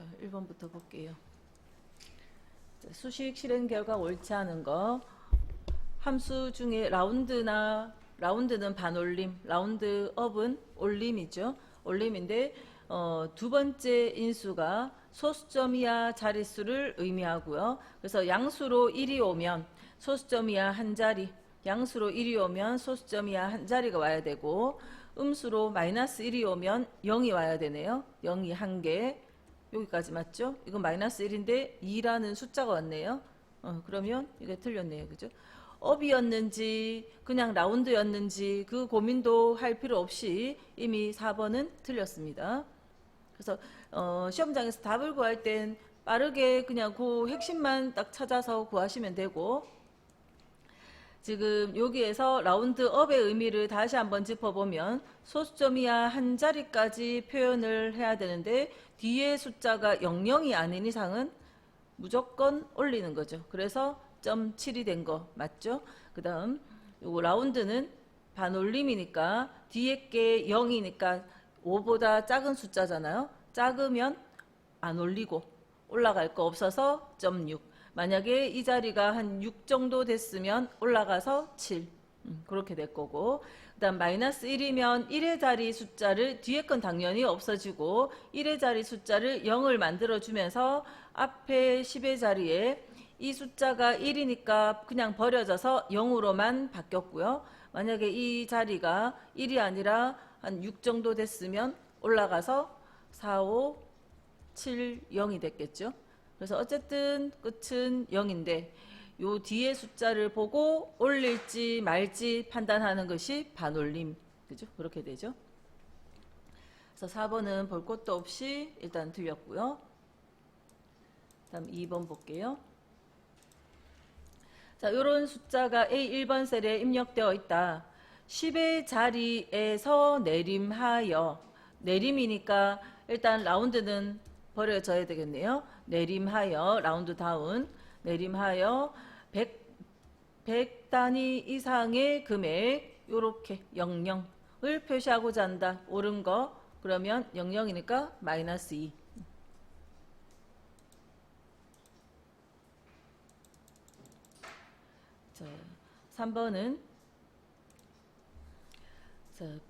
자, 1번부터 볼게요. 자, 수식 실행 결과 옳지 않은 거. 함수 중에 라운드는 반올림, 라운드업은 올림이죠. 올림인데 두 번째 인수가 소수점 이하 자릿수를 의미하고요. 그래서 양수로 1이 오면 소수점 이하 한 자리, 양수로 1이 오면 소수점 이하 한 자리가 와야 되고, 음수로 마이너스 1이 오면 0이 와야 되네요. 0이 한 개. 여기까지 맞죠? 이건 마이너스 1인데 2라는 숫자가 왔네요. 그러면 이게 틀렸네요. 그죠? 업이었는지 그냥 라운드였는지 그 고민도 할 필요 없이 이미 4번은 틀렸습니다. 그래서 시험장에서 답을 구할 땐 빠르게 그냥 그 핵심만 딱 찾아서 구하시면 되고, 지금 여기에서 라운드업의 의미를 다시 한번 짚어보면 소수점 이하 한 자리까지 표현을 해야 되는데 뒤에 숫자가 00이 아닌 이상은 무조건 올리는 거죠. 그래서 0.7이 된 거 맞죠? 그 다음 요거 라운드는 반올림이니까 뒤에 게 0이니까 5보다 작은 숫자잖아요. 작으면 안 올리고 올라갈 거 없어서 0.6. 만약에 이 자리가 한 6 정도 됐으면 올라가서 7. 그렇게 될 거고, 그 다음 마이너스 1이면 1의 자리 숫자를 뒤에 건 당연히 없어지고 1의 자리 숫자를 0을 만들어주면서 앞에 10의 자리에 이 숫자가 1이니까 그냥 버려져서 0으로만 바뀌었고요. 만약에 이 자리가 1이 아니라 한 6 정도 됐으면 올라가서 4, 5, 7, 0이 됐겠죠. 그래서 어쨌든 끝은 0인데 요 뒤에 숫자를 보고 올릴지 말지 판단하는 것이 반올림. 그죠? 그렇게 되죠. 그래서 4번은 볼 것도 없이 일단 틀렸고요. 다음 2번 볼게요. 자, 요런 숫자가 A1번 셀에 입력되어 있다. 10의 자리에서 내림하여, 내림이니까 일단 라운드는 버려져야 되겠네요. 내림하여, 라운드 다운, 내림하여 100 단위 이상의 금액, 요렇게 00을 표시하고자 한다. 옳은 거. 그러면 00이니까 마이너스 2. 자, 3번은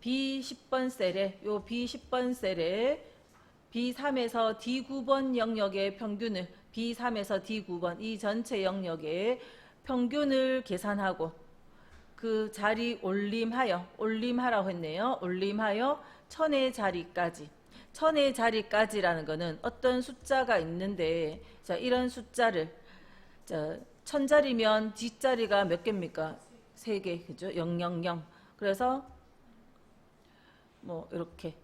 B10번 셀에, 요 B10번 셀에 B3에서 D9번 영역의 평균을, B3에서 D9번 이 전체 영역의 평균을 계산하고 그 자리 올림하라고 했네요. 올림하여 1000의 자리까지. 1000의 자리까지라는 거는 어떤 숫자가 있는데, 자, 이런 숫자를, 자, 1000자리면 뒷자리가 몇 개입니까? 3개. 그죠? 000. 그래서 뭐 이렇게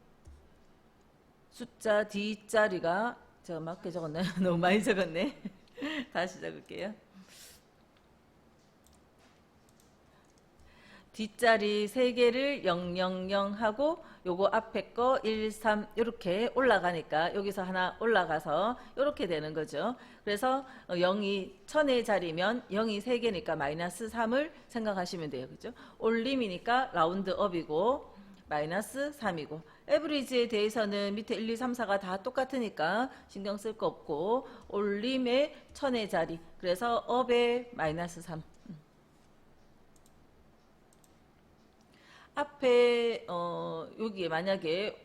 숫자 뒷자리가, 제가 맞게 적었나요? 너무 많이 적었네. 다시 적을게요. 뒷자리 3개를 000 하고 요거 앞에 거 1, 3 이렇게 올라가니까 여기서 하나 올라가서 이렇게 되는 거죠. 그래서 0이 1000의 자리면 0이 3개니까 마이너스 3을 생각하시면 돼요. 그죠? 올림이니까 라운드업이고 마이너스 3이고, 에브리지에 대해서는 밑에 1, 2, 3, 4가 다 똑같으니까 신경 쓸 거 없고, 올림의 1000의 자리, 그래서 업의 마이너스 3. 앞에 여기에 만약에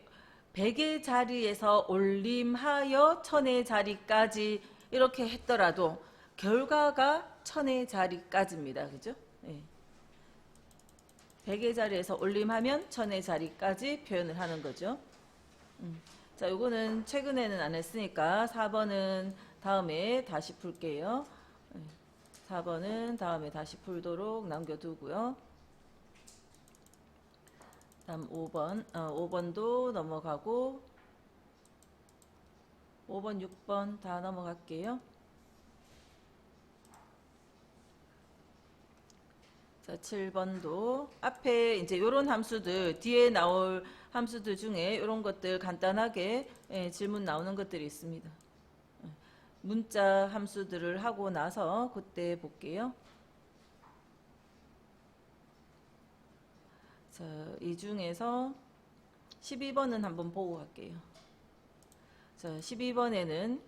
100의 자리에서 올림하여 1000의 자리까지 이렇게 했더라도 결과가 1000의 자리까지입니다. 그죠? 네. 100의 자리에서 올림하면 1000의 자리까지 표현을 하는 거죠. 자, 요거는 최근에는 안 했으니까 4번은 다음에 다시 풀게요. 4번은 다음에 다시 풀도록 남겨두고요. 다음 5번, 5번도 넘어가고 5번, 6번 다 넘어갈게요. 자, 7번도 앞에 이제 요런 함수들, 뒤에 나올 함수들 중에 요런 것들 간단하게 질문 나오는 것들이 있습니다. 문자 함수들을 하고 나서 그때 볼게요. 자, 이 중에서 12번은 한번 보고 갈게요. 자, 12번에는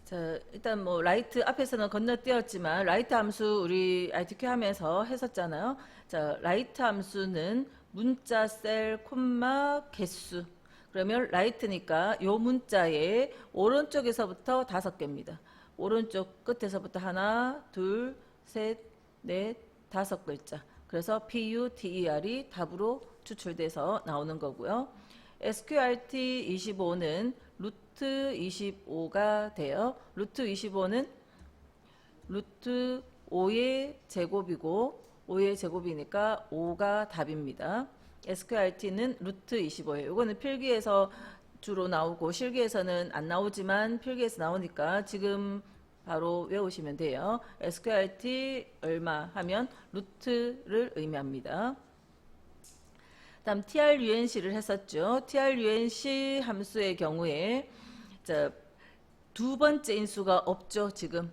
자, 일단 뭐 라이트 앞에서는 건너뛰었지만 라이트 함수 우리 RTQ 하면서 했었잖아요. 자, 라이트 함수는 문자 셀 콤마 개수. 그러면 라이트니까 요 문자의 오른쪽에서부터 5개입니다. 오른쪽 끝에서부터 하나, 둘, 셋, 넷, 5글자. 그래서 PUTER이 답으로 추출돼서 나오는 거고요. SQRT 25는 루트 25가 돼요. 루트 25는 루트 5의 제곱이고 5의 제곱이니까 5가 답입니다. SQRT는 루트 25예요. 이거는 필기에서 주로 나오고 실기에서는 안 나오지만 필기에서 나오니까 지금 바로 외우시면 돼요. SQRT 얼마 하면 루트를 의미합니다. 다음 TRUNC를 했었죠. TRUNC 함수의 경우에 자, 두 번째 인수가 없죠. 지금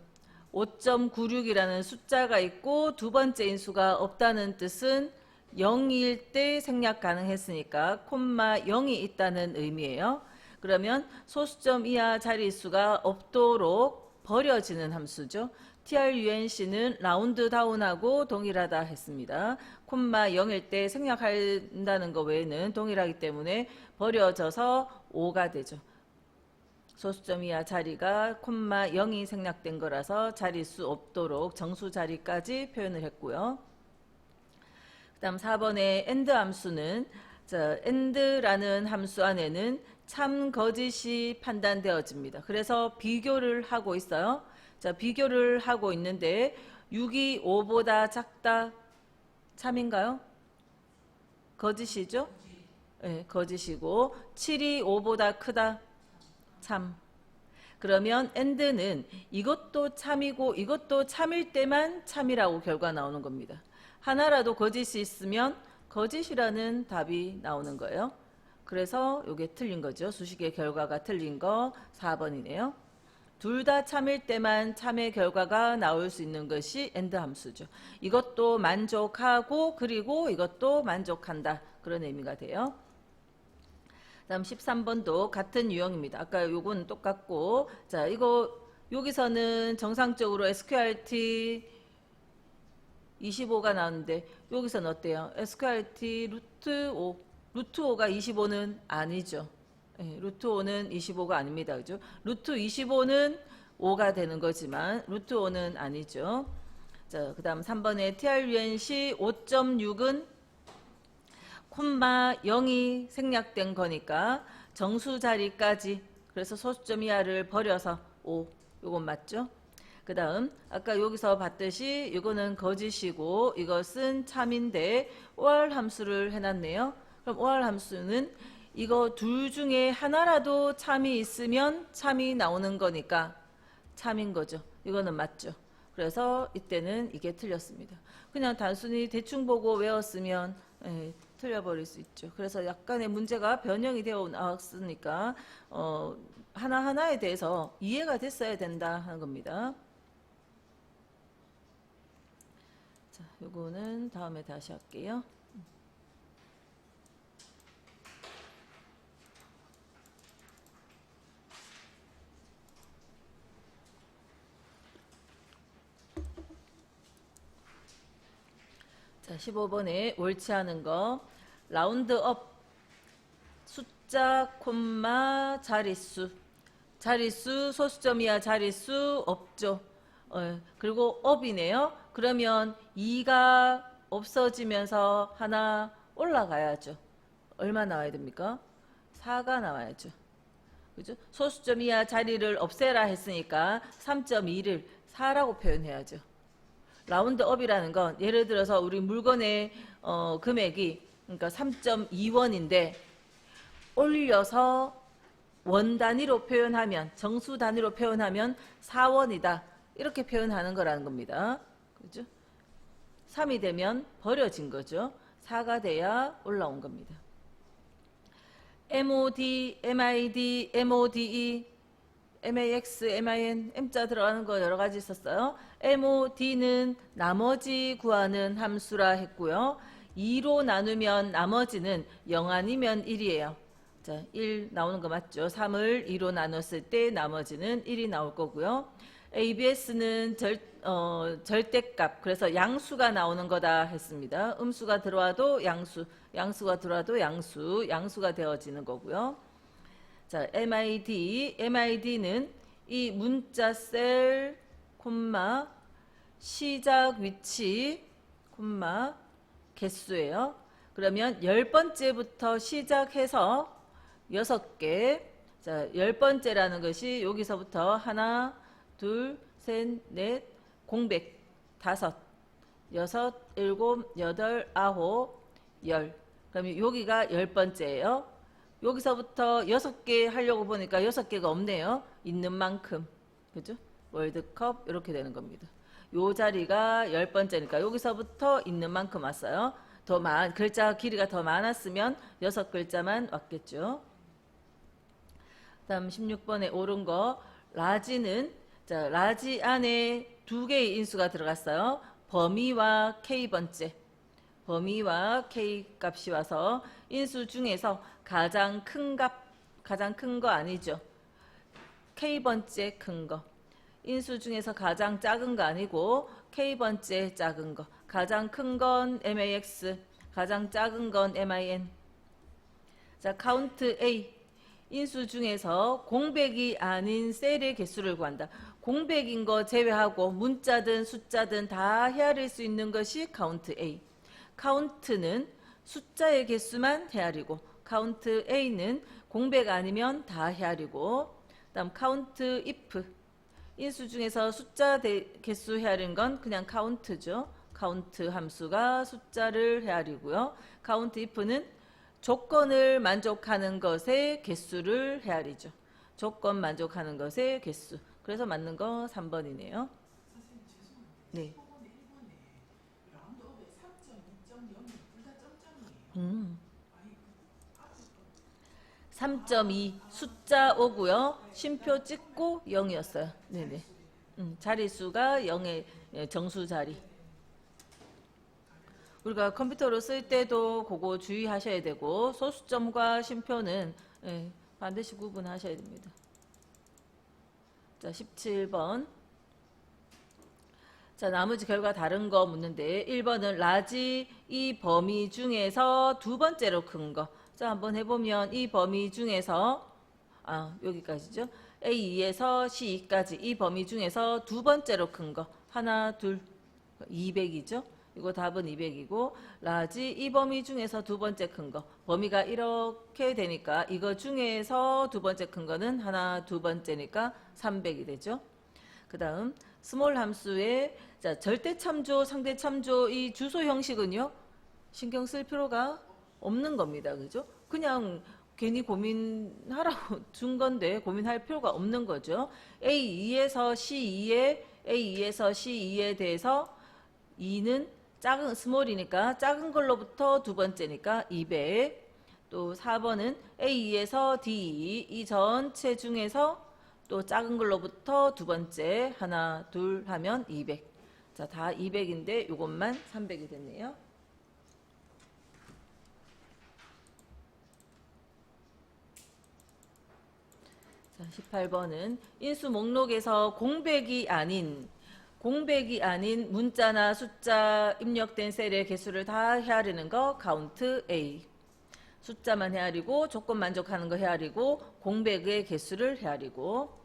5.96이라는 숫자가 있고 두 번째 인수가 없다는 뜻은 0일 때 생략 가능했으니까 콤마 0이 있다는 의미예요. 그러면 소수점 이하 자릿수가 없도록 버려지는 함수죠. TRUNC는 라운드 다운하고 동일하다 했습니다. 콤마 0일 때 생략한다는 것 외에는 동일하기 때문에 버려져서 5가 되죠. 소수점 이하 자리가 콤마 0이 생략된 거라서 자릿수 없도록 정수 자리까지 표현을 했고요. 그 다음 4번의 AND 함수는 자, AND라는 함수 안에는 참 거짓이 판단되어집니다. 그래서 비교를 하고 있어요. 자, 비교를 하고 있는데 6이 5보다 작다 참인가요? 거짓이죠? 네, 거짓이고 7이 5보다 크다 참. 그러면 AND는 이것도 참이고 이것도 참일 때만 참이라고 결과 나오는 겁니다. 하나라도 거짓이 있으면 거짓이라는 답이 나오는 거예요. 그래서 이게 틀린 거죠. 수식의 결과가 틀린 거 4번이네요. 둘 다 참일 때만 참의 결과가 나올 수 있는 것이 AND 함수죠. 이것도 만족하고 그리고 이것도 만족한다. 그런 의미가 돼요. 다음 13번도 같은 유형입니다. 아까 요건 똑같고 자 이거 여기서는 정상적으로 SQRT 25가 나오는데 여기서는 어때요? SQRT 루트 5 루트 5가 25는 아니죠. 네, 루트 5는 25가 아닙니다. 그죠? 루트 25는 5가 되는 거지만 루트 5는 아니죠. 자, 그다음 3번에 TRUNC 5.6은 콤마 0이 생략된 거니까 정수 자리까지 그래서 소수점 이하를 버려서 5 요건 맞죠? 그 다음 아까 여기서 봤듯이 이거는 거짓이고 이것은 참인데 OR 함수를 해놨네요. 그럼 OR 함수는 이거 둘 중에 하나라도 참이 있으면 참이 나오는 거니까 참인 거죠. 이거는 맞죠. 그래서 이때는 이게 틀렸습니다. 그냥 단순히 대충 보고 외웠으면 틀려버릴 수 있죠. 그래서 약간의 문제가 변형이 되어 나왔으니까 하나하나에 대해서 이해가 됐어야 된다 하는 겁니다. 자, 요거는 다음에 다시 할게요. 자, 15번에 옳지 않은 거 라운드업 숫자 콤마 자릿수 자릿수 소수점 이하 자릿수 없죠. 그리고 업이네요. 그러면 2가 없어지면서 하나 올라가야죠. 얼마 나와야 됩니까? 4가 나와야죠. 그죠? 소수점 이하 자리를 없애라 했으니까 3.2를 4라고 표현해야죠. 라운드업이라는 건 예를 들어서 우리 물건의 금액이 그러니까 3.2원인데 올려서 원 단위로 표현하면 정수 단위로 표현하면 4원이다. 이렇게 표현하는 거라는 겁니다. 그죠? 3이 되면 버려진 거죠. 4가 돼야 올라온 겁니다. MOD, MID, MODE, MAX, MIN, M자 들어가는 거 여러 가지 있었어요. MOD는 나머지 구하는 함수라 했고요. 2로 나누면 나머지는 0 아니면 1이에요. 자, 1 나오는 거 맞죠? 3을 2로 나눴을 때 나머지는 1이 나올 거고요. ABS는 절대값, 그래서 양수가 나오는 거다 했습니다. 음수가 들어와도 양수, 양수가 들어와도 양수, 양수가 되어지는 거고요. 자, MID는 이 문자 셀, 콤마, 시작 위치, 콤마, 개수예요. 그러면 10번째부터 시작해서 6개. 자, 10번째라는 것이 여기서부터 하나, 둘, 셋, 넷, 공백, 5, 6, 7, 8, 9, 10. 그러면 여기가 10번째예요. 여기서부터 6개 하려고 보니까 6개가 없네요. 있는 만큼. 그죠? 월드컵 이렇게 되는 겁니다. 요 자리가 10번째니까 여기서부터 있는 만큼 왔어요. 글자 길이가 더 많았으면 6글자만 왔겠죠. 다음 16번에 오른 거, 라지는, 자, 라지 안에 2개의 인수가 들어갔어요. 범위와 K번째. 범위와 K 값이 와서 인수 중에서 가장 큰 거 아니죠. K번째 큰 거. 인수 중에서 가장 작은 거 아니고 K번째 작은 거. 가장 큰 건 MAX, 가장 작은 건 MIN. 자, 카운트 A. 인수 중에서 공백이 아닌 셀의 개수를 구한다. 공백인 거 제외하고 문자든 숫자든 다 헤아릴 수 있는 것이 카운트 A. 카운트는 숫자의 개수만 헤아리고 카운트 A는 공백 아니면 다 헤아리고, 다음 카운트 if. 인수 중에서 숫자 개수 헤아린 건 그냥 카운트죠. 카운트 함수가 숫자를 헤아리고요. 카운트 if는 조건을 만족하는 것의 개수를 헤아리죠. 조건 만족하는 것의 개수. 그래서 맞는 거 3번이네요. 네. 3.2 숫자 5고요. 쉼표 찍고 0이었어요. 네네. 자릿수가 0의 정수 자리. 우리가 컴퓨터로 쓸 때도 그거 주의하셔야 되고, 소수점과 쉼표는 반드시 구분하셔야 됩니다. 자, 17번. 자, 나머지 결과 다른 거 묻는데 1번은 라지 이 범위 중에서 2번째로 큰 거. 자, 한번 해보면 이 범위 중에서 여기까지죠. A2에서 C2까지 이 범위 중에서 2번째로 큰 거. 하나, 둘, 200이죠. 이거 답은 200이고, 라지 이 범위 중에서 2번째 큰 거. 범위가 이렇게 되니까 이거 중에서 2번째 큰 거는 하나, 2번째니까 300이 되죠. 그 다음 스몰 함수의 자, 절대 참조, 상대 참조 이 주소 형식은요, 신경 쓸 필요가 없는 겁니다. 그죠? 그냥 괜히 고민하라고 준 건데 고민할 필요가 없는 거죠. A2에서 C2에 대해서 2는 작은 스몰이니까 작은 걸로부터 2번째니까 200. 또 4번은 A2에서 D2 이 전체 중에서 또 작은 걸로부터 2번째 하나 둘 하면 200. 자, 다 200인데 이것만 300이 됐네요. 자, 18번은 인수 목록에서 공백이 아닌 문자나 숫자 입력된 셀의 개수를 다 헤아리는 거 카운트 A. 숫자만 헤아리고 조건 만족하는 거 헤아리고 공백의 개수를 헤아리고.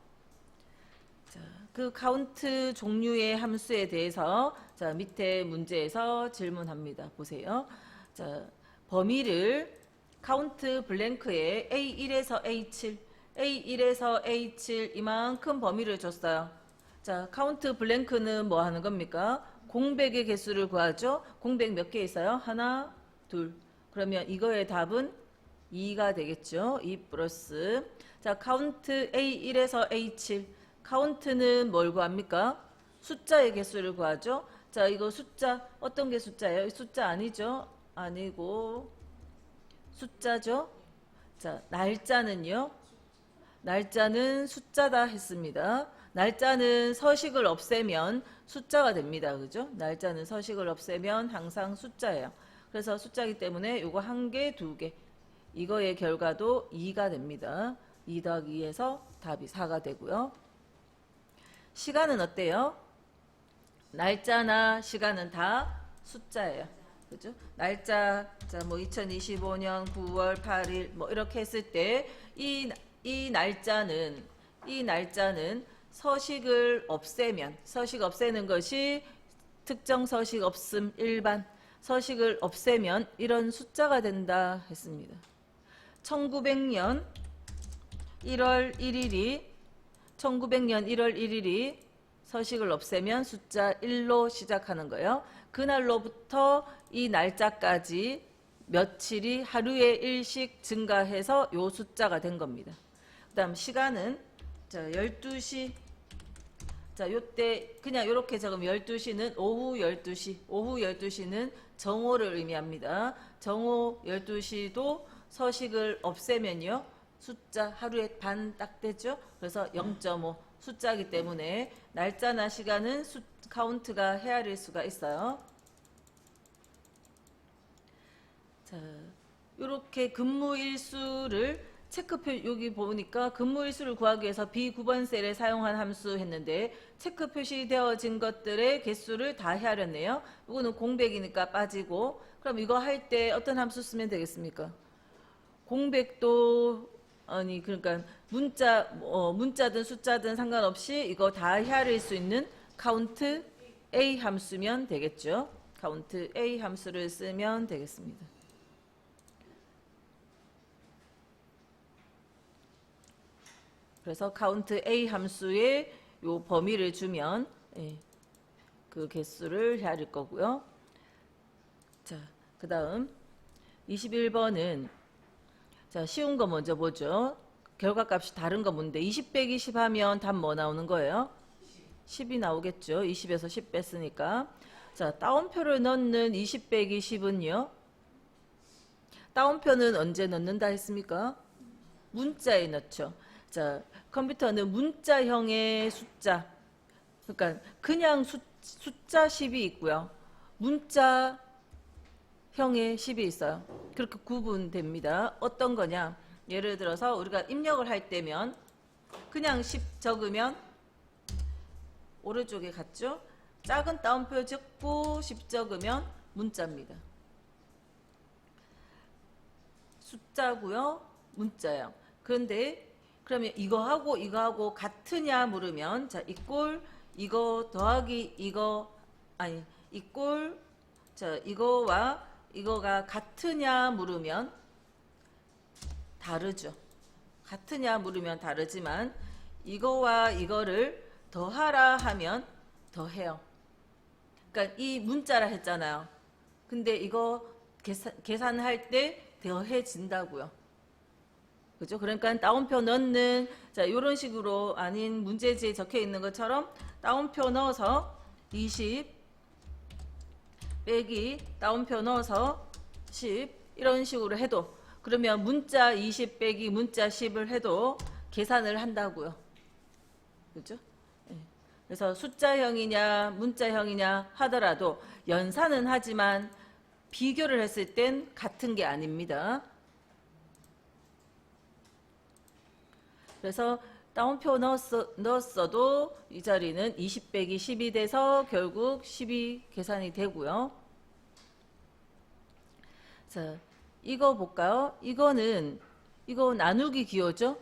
자, 그 카운트 종류의 함수에 대해서 자, 밑에 문제에서 질문합니다. 보세요. 자, 범위를 카운트 블랭크에 A1에서 A7 이만큼 범위를 줬어요. 자, 카운트 블랭크는 뭐 하는 겁니까? 공백의 개수를 구하죠. 공백 몇 개 있어요? 하나, 둘. 그러면 이거의 답은 2가 되겠죠. 2 플러스. 자, 카운트 A1에서 A7. 카운트는 뭘 구합니까? 숫자의 개수를 구하죠. 자, 이거 숫자 어떤 게 숫자예요? 숫자 아니죠? 아니고 숫자죠. 자, 날짜는요? 날짜는 숫자다 했습니다. 날짜는 서식을 없애면 숫자가 됩니다. 그죠? 날짜는 서식을 없애면 항상 숫자예요. 그래서 숫자이기 때문에 요거 1개, 2개. 이거의 결과도 2가 됩니다. 2 더하기 2에서 답이 4가 되고요. 시간은 어때요? 날짜나 시간은 다 숫자예요. 그죠? 날짜, 자, 뭐 2025년 9월 8일 뭐 이렇게 했을 때 이 날짜는 서식을 없애면, 서식 없애는 것이 특정 서식 없음 일반, 서식을 없애면 이런 숫자가 된다 했습니다. 1900년 1월 1일이 1900년 1월 1일이 서식을 없애면 숫자 1로 시작하는 거예요. 그날로부터 이 날짜까지 며칠이 하루에 1씩 증가해서 요 숫자가 된 겁니다. 그 다음 시간은 자 12시, 자 요때 그냥 이렇게 적으면 12시는 오후 12시, 오후 12시는 정오를 의미합니다. 정오 12시도 서식을 없애면요 숫자 하루에 반 딱 되죠. 그래서 0.5 숫자이기 때문에 날짜나 시간은 카운트가 헤아릴 수가 있어요. 자, 이렇게 근무일수를 체크표, 여기 보니까 근무일수를 구하기 위해서 B9번 셀에 사용한 함수 했는데 체크 표시되어진 것들의 개수를 다 헤아렸네요. 이거는 공백이니까 빠지고, 그럼 이거 할 때 어떤 함수 쓰면 되겠습니까? 공백도 아니 그러니까 문자든 숫자든 상관없이 이거 다 헤아릴 수 있는 카운트 A 함수면 되겠죠. 카운트 A 함수를 쓰면 되겠습니다. 그래서 카운트 A 함수에 요 범위를 주면 그 개수를 헤아릴 거고요. 자, 그 다음 21번은 자, 쉬운 거 먼저 보죠. 결과값이 다른 거 뭔데? 20 빼기 10 하면 답 뭐 나오는 거예요? 10이 나오겠죠. 20에서 10 뺐으니까. 자, 따옴표를 넣는 20 빼기 10은요? 따옴표는 언제 넣는다 했습니까? 문자에 넣죠. 자, 컴퓨터는 문자형의 숫자. 그러니까 그냥 숫자 10이 있고요. 문자 형의 10이 있어요. 그렇게 구분됩니다. 어떤 거냐? 예를 들어서 우리가 입력을 할 때면 그냥 10 적으면 오른쪽에 갔죠? 작은 따옴표 적고 10 적으면 문자입니다. 숫자고요. 문자요. 그런데 그러면 이거하고 이거하고 같으냐 물으면 자, 이꼴 이거 더하기 이거 아니 이꼴 자, 이거와 이거가 같으냐 물으면 다르죠. 같으냐 물으면 다르지만 이거와 이거를 더하라 하면 더해요. 그러니까 이 문자라 했잖아요. 근데 이거 계산할 때 더해진다고요. 그죠? 그러니까 따옴표 넣는 자 이런 식으로 아닌 문제지에 적혀 있는 것처럼 따옴표 넣어서 20 빼기 따옴표 넣어서 10 이런 식으로 해도 그러면 문자 20 빼기 문자 10을 해도 계산을 한다고요. 그죠? 그래서 숫자형이냐 문자형이냐 하더라도 연산은 하지만 비교를 했을 땐 같은 게 아닙니다. 그래서 따옴표 넣었어도 이 자리는 20 빼기 10이 돼서 결국 10이 계산이 되고요. 자, 이거 볼까요? 이거 나누기 기호죠?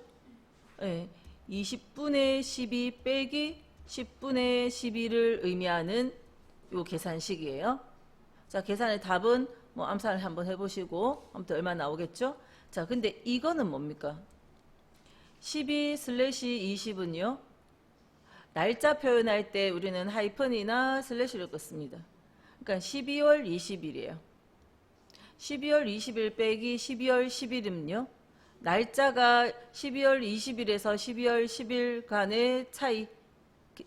네, 20분의 12 빼기 10분의 12를 의미하는 요 계산식이에요. 자, 계산의 답은 뭐 암산을 한번 해보시고 아무튼 얼마 나오겠죠? 자, 근데 이거는 뭡니까? 12/20은요. 날짜 표현할 때 우리는 하이픈이나 슬래시를 씁니다. 그러니까 12월 20일이에요. 12월 20일 빼기 12월 10일은요. 날짜가 12월 20일에서 12월 10일 간의 차이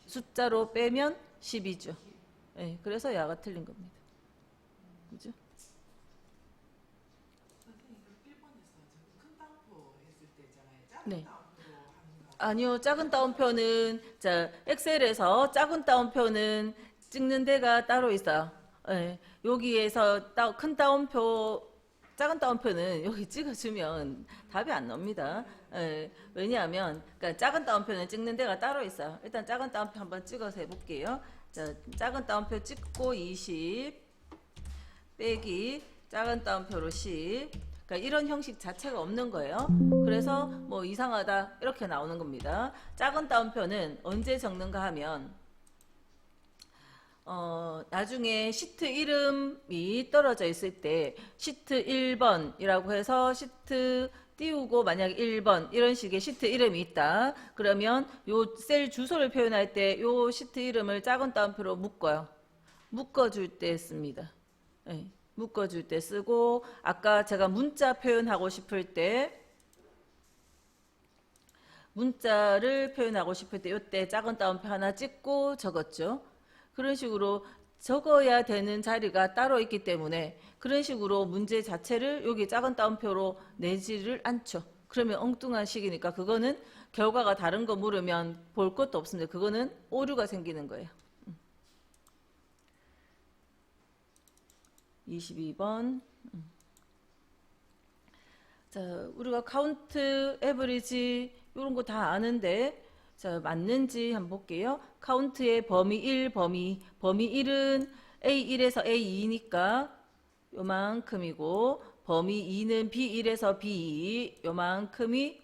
숫자로 빼면 10이죠. 네, 그래서 야가 틀린 겁니다. 그죠? 네. 아니요. 작은 따옴표는 자 엑셀에서 작은 따옴표는 찍는 데가 따로 있어요. 예, 여기에서 큰 따옴표, 작은 따옴표는 여기 찍어주면 답이 안 나옵니다. 예, 왜냐하면 그러니까 작은 따옴표는 찍는 데가 따로 있어요. 일단 작은 따옴표 한번 찍어서 해볼게요. 자, 작은 따옴표 찍고 20 빼기 작은 따옴표로 10. 그러니까 이런 형식 자체가 없는 거예요. 그래서 뭐 이상하다 이렇게 나오는 겁니다. 작은 따옴표는 언제 적는가 하면 나중에 시트 이름이 떨어져 있을 때 시트 1번이라고 해서 시트 띄우고 만약 1번 이런 식의 시트 이름이 있다. 그러면 요 셀 주소를 표현할 때 요 시트 이름을 작은 따옴표로 묶어요. 묶어줄 때 씁니다. 네, 묶어줄 때 쓰고 아까 제가 문자 표현하고 싶을 때 문자를 표현하고 싶을 때 이때 작은 따옴표 하나 찍고 적었죠. 그런 식으로 적어야 되는 자리가 따로 있기 때문에 그런 식으로 문제 자체를 여기 작은 따옴표로 내지를 않죠. 그러면 엉뚱한 식이니까 그거는 결과가 다른 거 물으면 볼 것도 없습니다. 그거는 오류가 생기는 거예요. 22번. 자, 우리가 카운트, 에버리지 이런 거 다 아는데 자, 맞는지 한번 볼게요. 카운트의 범위 1, 범위 1은 A1에서 A2니까 요만큼이고 범위 2는 B1에서 B2 요만큼이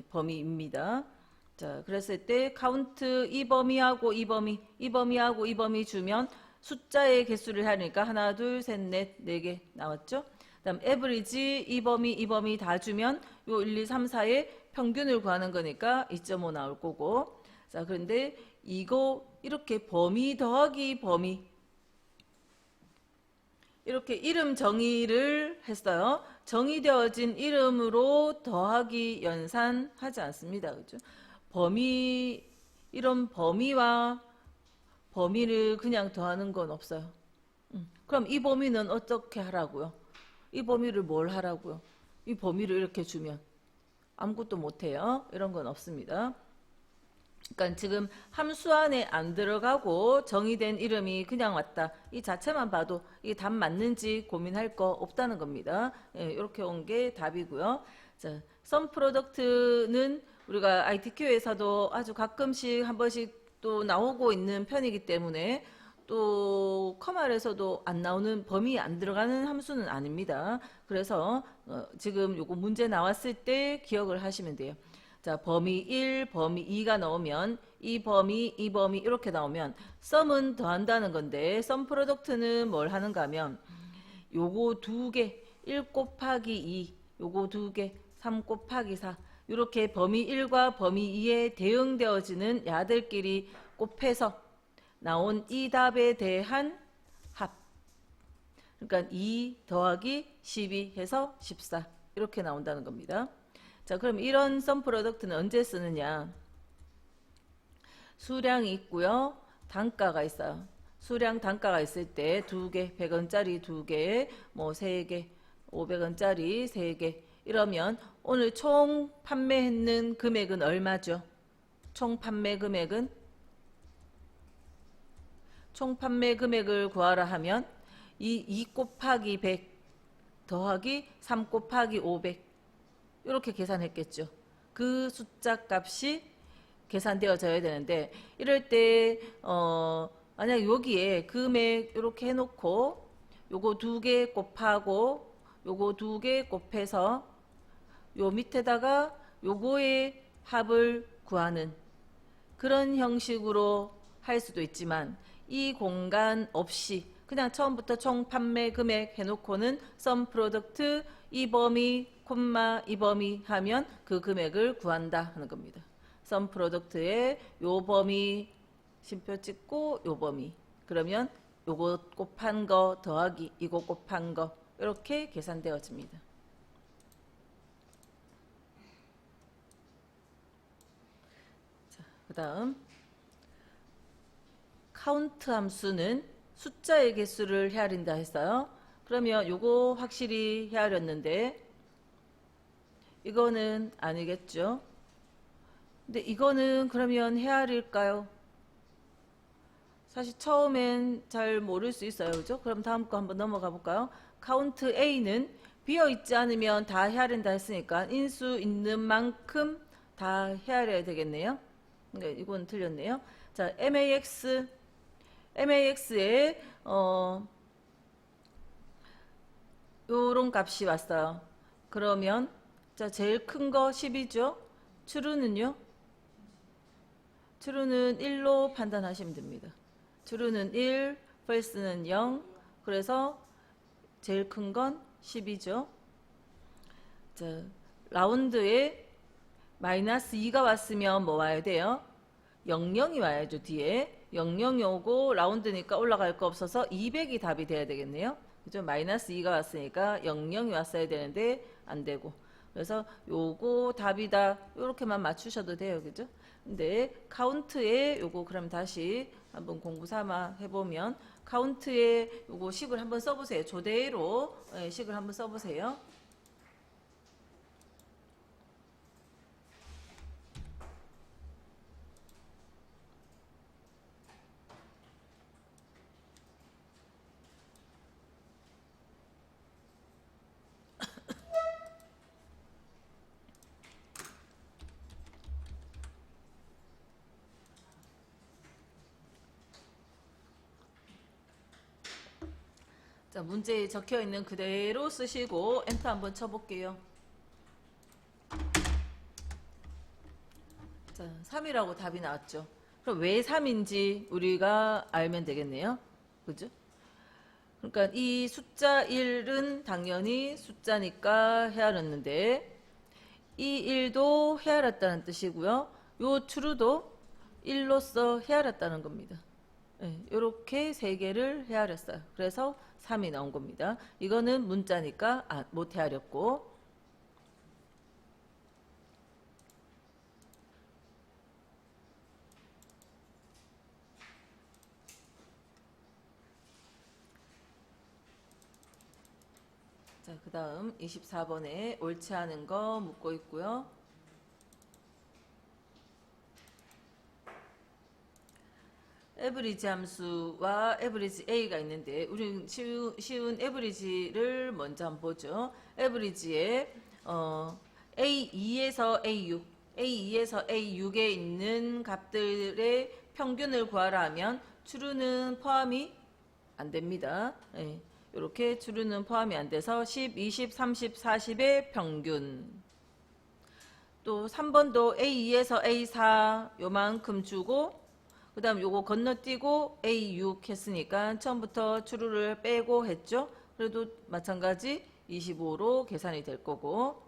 범위입니다. 자, 그랬을 때 카운트 이 범위하고 이 범위하고 이 범위 주면 숫자의 개수를 하니까 하나, 둘, 셋, 넷, 네 개 나왔죠? 그다음 에버리지 이 범위 다 주면 요 1, 2, 3, 4의 평균을 구하는 거니까 2.5 나올 거고. 자, 그런데 이거 이렇게 범위 더하기 범위 이렇게 이름 정의를 했어요. 정의되어진 이름으로 더하기 연산하지 않습니다. 그죠? 범위 이런 범위와 범위를 그냥 더하는 건 없어요. 그럼 이 범위는 어떻게 하라고요? 이 범위를 뭘 하라고요? 이 범위를 이렇게 주면 아무것도 못해요. 이런 건 없습니다. 그러니까 지금 함수 안에 안 들어가고 정의된 이름이 그냥 왔다. 이 자체만 봐도 이게 답 맞는지 고민할 거 없다는 겁니다. 예, 이렇게 온 게 답이고요. 자, 썸 프로덕트는 우리가 ITQ에서도 아주 가끔씩 한 번씩 또 나오고 있는 편이기 때문에 또 커말에서도 안 나오는 범위 안 들어가는 함수는 아닙니다. 그래서 지금 요거 문제 나왔을 때 기억을 하시면 돼요. 자, 범위 1, 범위 2가 나오면 이 범위 이렇게 나오면 썸은 더한다는 건데 썸 프로덕트는 뭘 하는가 하면 요거 두 개 1 곱하기 2 요거 두 개 3 곱하기 4 이렇게 범위 1과 범위 2에 대응되어지는 야들끼리 곱해서 나온 이 답에 대한 합. 그러니까 2 더하기 12 해서 14 이렇게 나온다는 겁니다. 자, 그럼 이런 썸 프로덕트는 언제 쓰느냐? 수량이 있고요. 단가가 있어요. 수량 단가가 있을 때 두 개, 100원짜리 두 개, 뭐 세 개, 500원짜리 세 개. 이러면 오늘 총 판매했는 금액은 얼마죠? 총 판매 금액은 총 판매 금액을 구하라 하면 이 2 곱하기 100 더하기 3 곱하기 500 이렇게 계산했겠죠. 그 숫자 값이 계산되어져야 되는데 이럴 때 만약 여기에 금액 이렇게 해놓고 요거 두 개 곱하고 요거 두 개 곱해서 요 밑에다가 요거의 합을 구하는 그런 형식으로 할 수도 있지만 이 공간 없이 그냥 처음부터 총 판매 금액 해놓고는 썸 프로덕트 이 범위 콤마 이 범위 하면 그 금액을 구한다 하는 겁니다. 썸 프로덕트의 요 범위 심표 찍고 요 범위 그러면 요거 곱한 거 더하기 이거 곱한 거 이렇게 계산되어집니다. 자, 그 다음 카운트 함수는 숫자의 개수를 헤아린다 했어요. 그러면 요거 확실히 헤아렸는데 이거는 아니겠죠. 근데 이거는 그러면 헤아릴까요? 사실 처음엔 잘 모를 수 있어요. 그죠? 그럼 다음 거 한번 넘어가 볼까요? 카운트 A는 비어있지 않으면 다 헤아린다 했으니까 인수 있는 만큼 다 헤아려야 되겠네요. 그러니까 이건 틀렸네요. 자, MAX에 요런 값이 왔어요. 그러면 자, 제일 큰 거 10이죠. true는요? true는 1로 판단하시면 됩니다. true는 1, false는 0. 그래서 제일 큰 건 10이죠. 자, 라운드에 마이너스 2가 왔으면 뭐 와야 돼요? 00이 와야죠. 뒤에 00이 오고 라운드니까 올라갈 거 없어서 200이 답이 돼야 되겠네요. 그죠? 마이너스 2가 왔으니까 00이 왔어야 되는데 안 되고, 그래서 요거 답이다 요렇게만 맞추셔도 돼요. 그죠? 근데 카운트에 요거 그럼 다시 한번 공부 삼아 해보면, 카운트에 요거 식을 한번 써보세요. 조대로 식을 한번 써보세요. 자, 문제에 적혀 있는 그대로 쓰시고 엔터 한번 쳐볼게요. 자, 3이라고 답이 나왔죠. 그럼 왜 3인지 우리가 알면 되겠네요. 그죠? 그러니까 이 숫자 1은 당연히 숫자니까 헤아렸는데, 이 1도 헤아렸다는 뜻이고요. 요 true도 1로서 헤아렸다는 겁니다. 이렇게 세 개를 헤아렸어요. 그래서 3이 나온 겁니다. 이거는 문자니까 못 헤아렸고, 자, 그 다음 24번에 옳지 않은 거 묻고 있고요. 에브리지 함수와 에브리지 A가 있는데, 우리 쉬운 에브리지를 먼저 한번 보죠. 에브리지에 A2에서 A6, A2에서 A6에 있는 값들의 평균을 구하라 하면 true는 포함이 안 됩니다. 이렇게 true는 포함이 안 돼서 10, 20, 30, 40의 평균. 또 3번도 A2에서 A4 요만큼 주고, 그 다음 요거 건너뛰고 A6 했으니까 처음부터 true를 빼고 했죠. 그래도 마찬가지 25로 계산이 될 거고,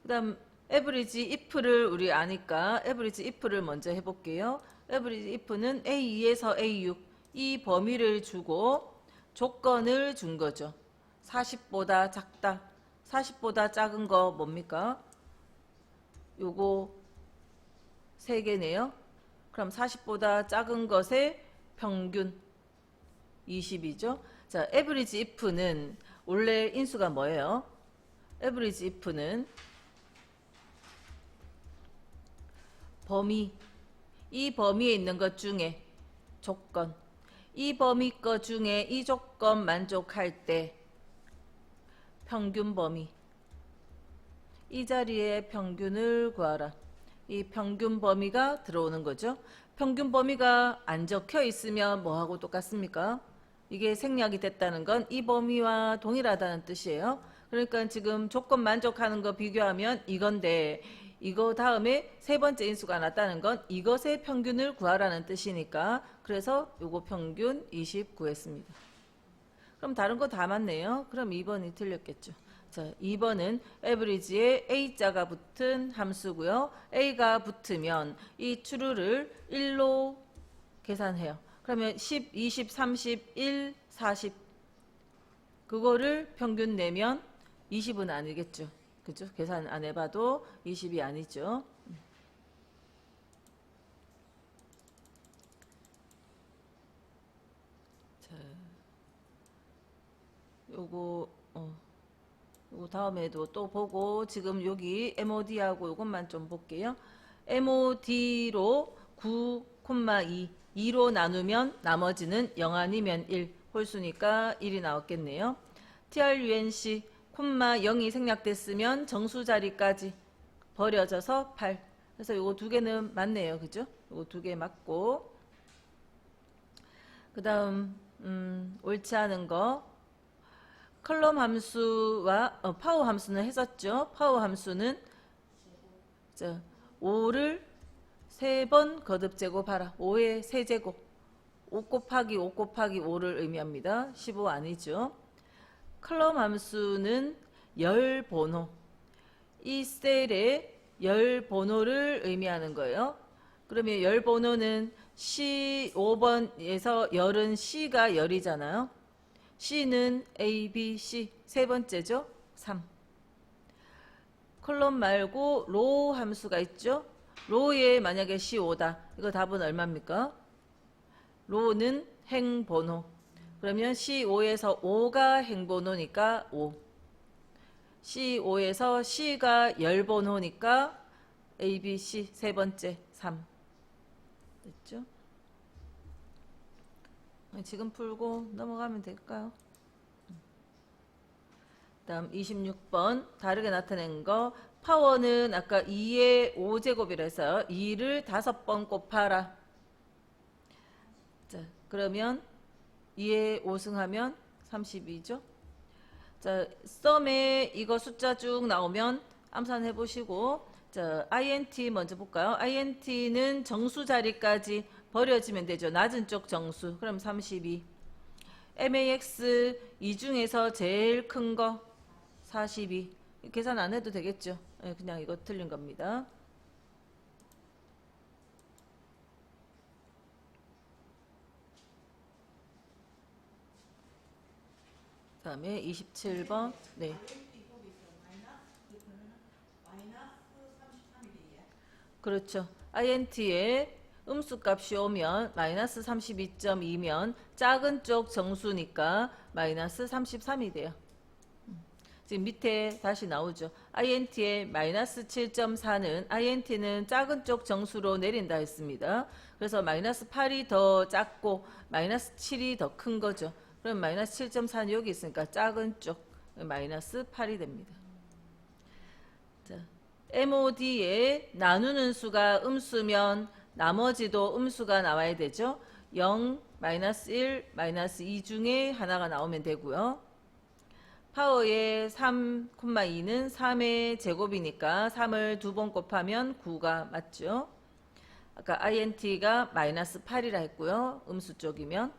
그 다음 average if를 우리 아니까 average if를 먼저 해볼게요. average if는 A2에서 A6 이 범위를 주고 조건을 준 거죠. 40보다 작다, 40보다 작은 거 뭡니까? 요거 3개네요. 그럼 40보다 작은 것의 평균 20이죠. 자, average if는 원래 인수가 뭐예요? average if는 범위, 이 범위에 있는 것 중에 조건, 이 범위 것 중에 이 조건 만족할 때 평균 범위, 이 자리에 평균을 구하라. 이 평균 범위가 들어오는 거죠. 평균 범위가 안 적혀 있으면 뭐하고 똑같습니까? 이게 생략이 됐다는 건 이 범위와 동일하다는 뜻이에요. 그러니까 지금 조건 만족하는 거 비교하면 이건데, 이거 다음에 세 번째 인수가 났다는 건 이것의 평균을 구하라는 뜻이니까, 그래서 요거 평균 20 구했습니다. 그럼 다른 거 다 맞네요. 그럼 2번이 틀렸겠죠. 자, 2번은 average에 A자가 붙은 함수고요. A가 붙으면 이 true를 1로 계산해요. 그러면 10, 20, 30, 1, 40 그거를 평균 내면 20은 아니겠죠. 그죠? 계산 안 해봐도 20이 아니죠. 자, 요거 요거 다음에도 또 보고, 지금 여기 MOD하고 요것만 좀 볼게요. MOD로 9,2 2로 나누면 나머지는 0 아니면 1. 홀수니까 1이 나왔겠네요. TRUNC 콤마 0이 생략됐으면 정수 자리까지 버려져서 8. 그래서 요거 두 개는 맞네요. 그죠? 요거 두 개 맞고. 그 다음, 옳지 않은 거. 컬럼 함수와 파워 함수는 했었죠. 파워 함수는 5를 3번 거듭 제곱하라. 5의 세제곱. 5 곱하기 5 곱하기 5를 의미합니다. 15 아니죠. 컬럼 함수는 열 번호. 이 셀의 열 번호를 의미하는 거예요. 그러면 열 번호는 C 5번에서 열은 C가 열이잖아요. C는 A, B, C 세 번째죠. 3. 컬럼 말고 로 함수가 있죠. 로에 만약에 C5다. 이거 답은 얼마입니까? 로는 행번호. 그러면 C5에서 5가 행번호니까 5. C5에서 C가 열번호니까 A, B, C 세 번째 3. 됐죠? 지금 풀고 넘어가면 될까요? 다음 26번 다르게 나타낸 거. 파워는 아까 2의 5제곱이라서 2를 5번 곱하라. 자, 그러면 2의 5승하면 32죠. 자, 썸에 이거 숫자 쭉 나오면 암산해 보시고, 자, INT 먼저 볼까요? INT는 정수 자리까지 버려지면 되죠. 낮은 쪽 정수. 그럼 32. MAX 이 중에서 제일 큰 거 42. 계산 안 해도 되겠죠. 그냥 이거 틀린 겁니다. 다음에 27번. 네. 그렇죠. INT에 음수값이 오면 마이너스 32.2면 작은 쪽 정수니까 마이너스 33이 돼요. 지금 밑에 다시 나오죠. INT의 마이너스 7.4는 INT는 작은 쪽 정수로 내린다 했습니다. 그래서 마이너스 8이 더 작고 마이너스 7이 더 큰 거죠. 그럼 마이너스 7.4는 여기 있으니까 작은 쪽 마이너스 8이 됩니다. 자, MOD에 나누는 수가 음수면 나머지도 음수가 나와야 되죠. 0, 마이너스 1, 마이너스 2 중에 하나가 나오면 되고요. 파워의 3,2는 3의 제곱이니까 3을 2번 곱하면 9가 맞죠. 아까 INT가 마이너스 8이라 했고요. 음수 쪽이면.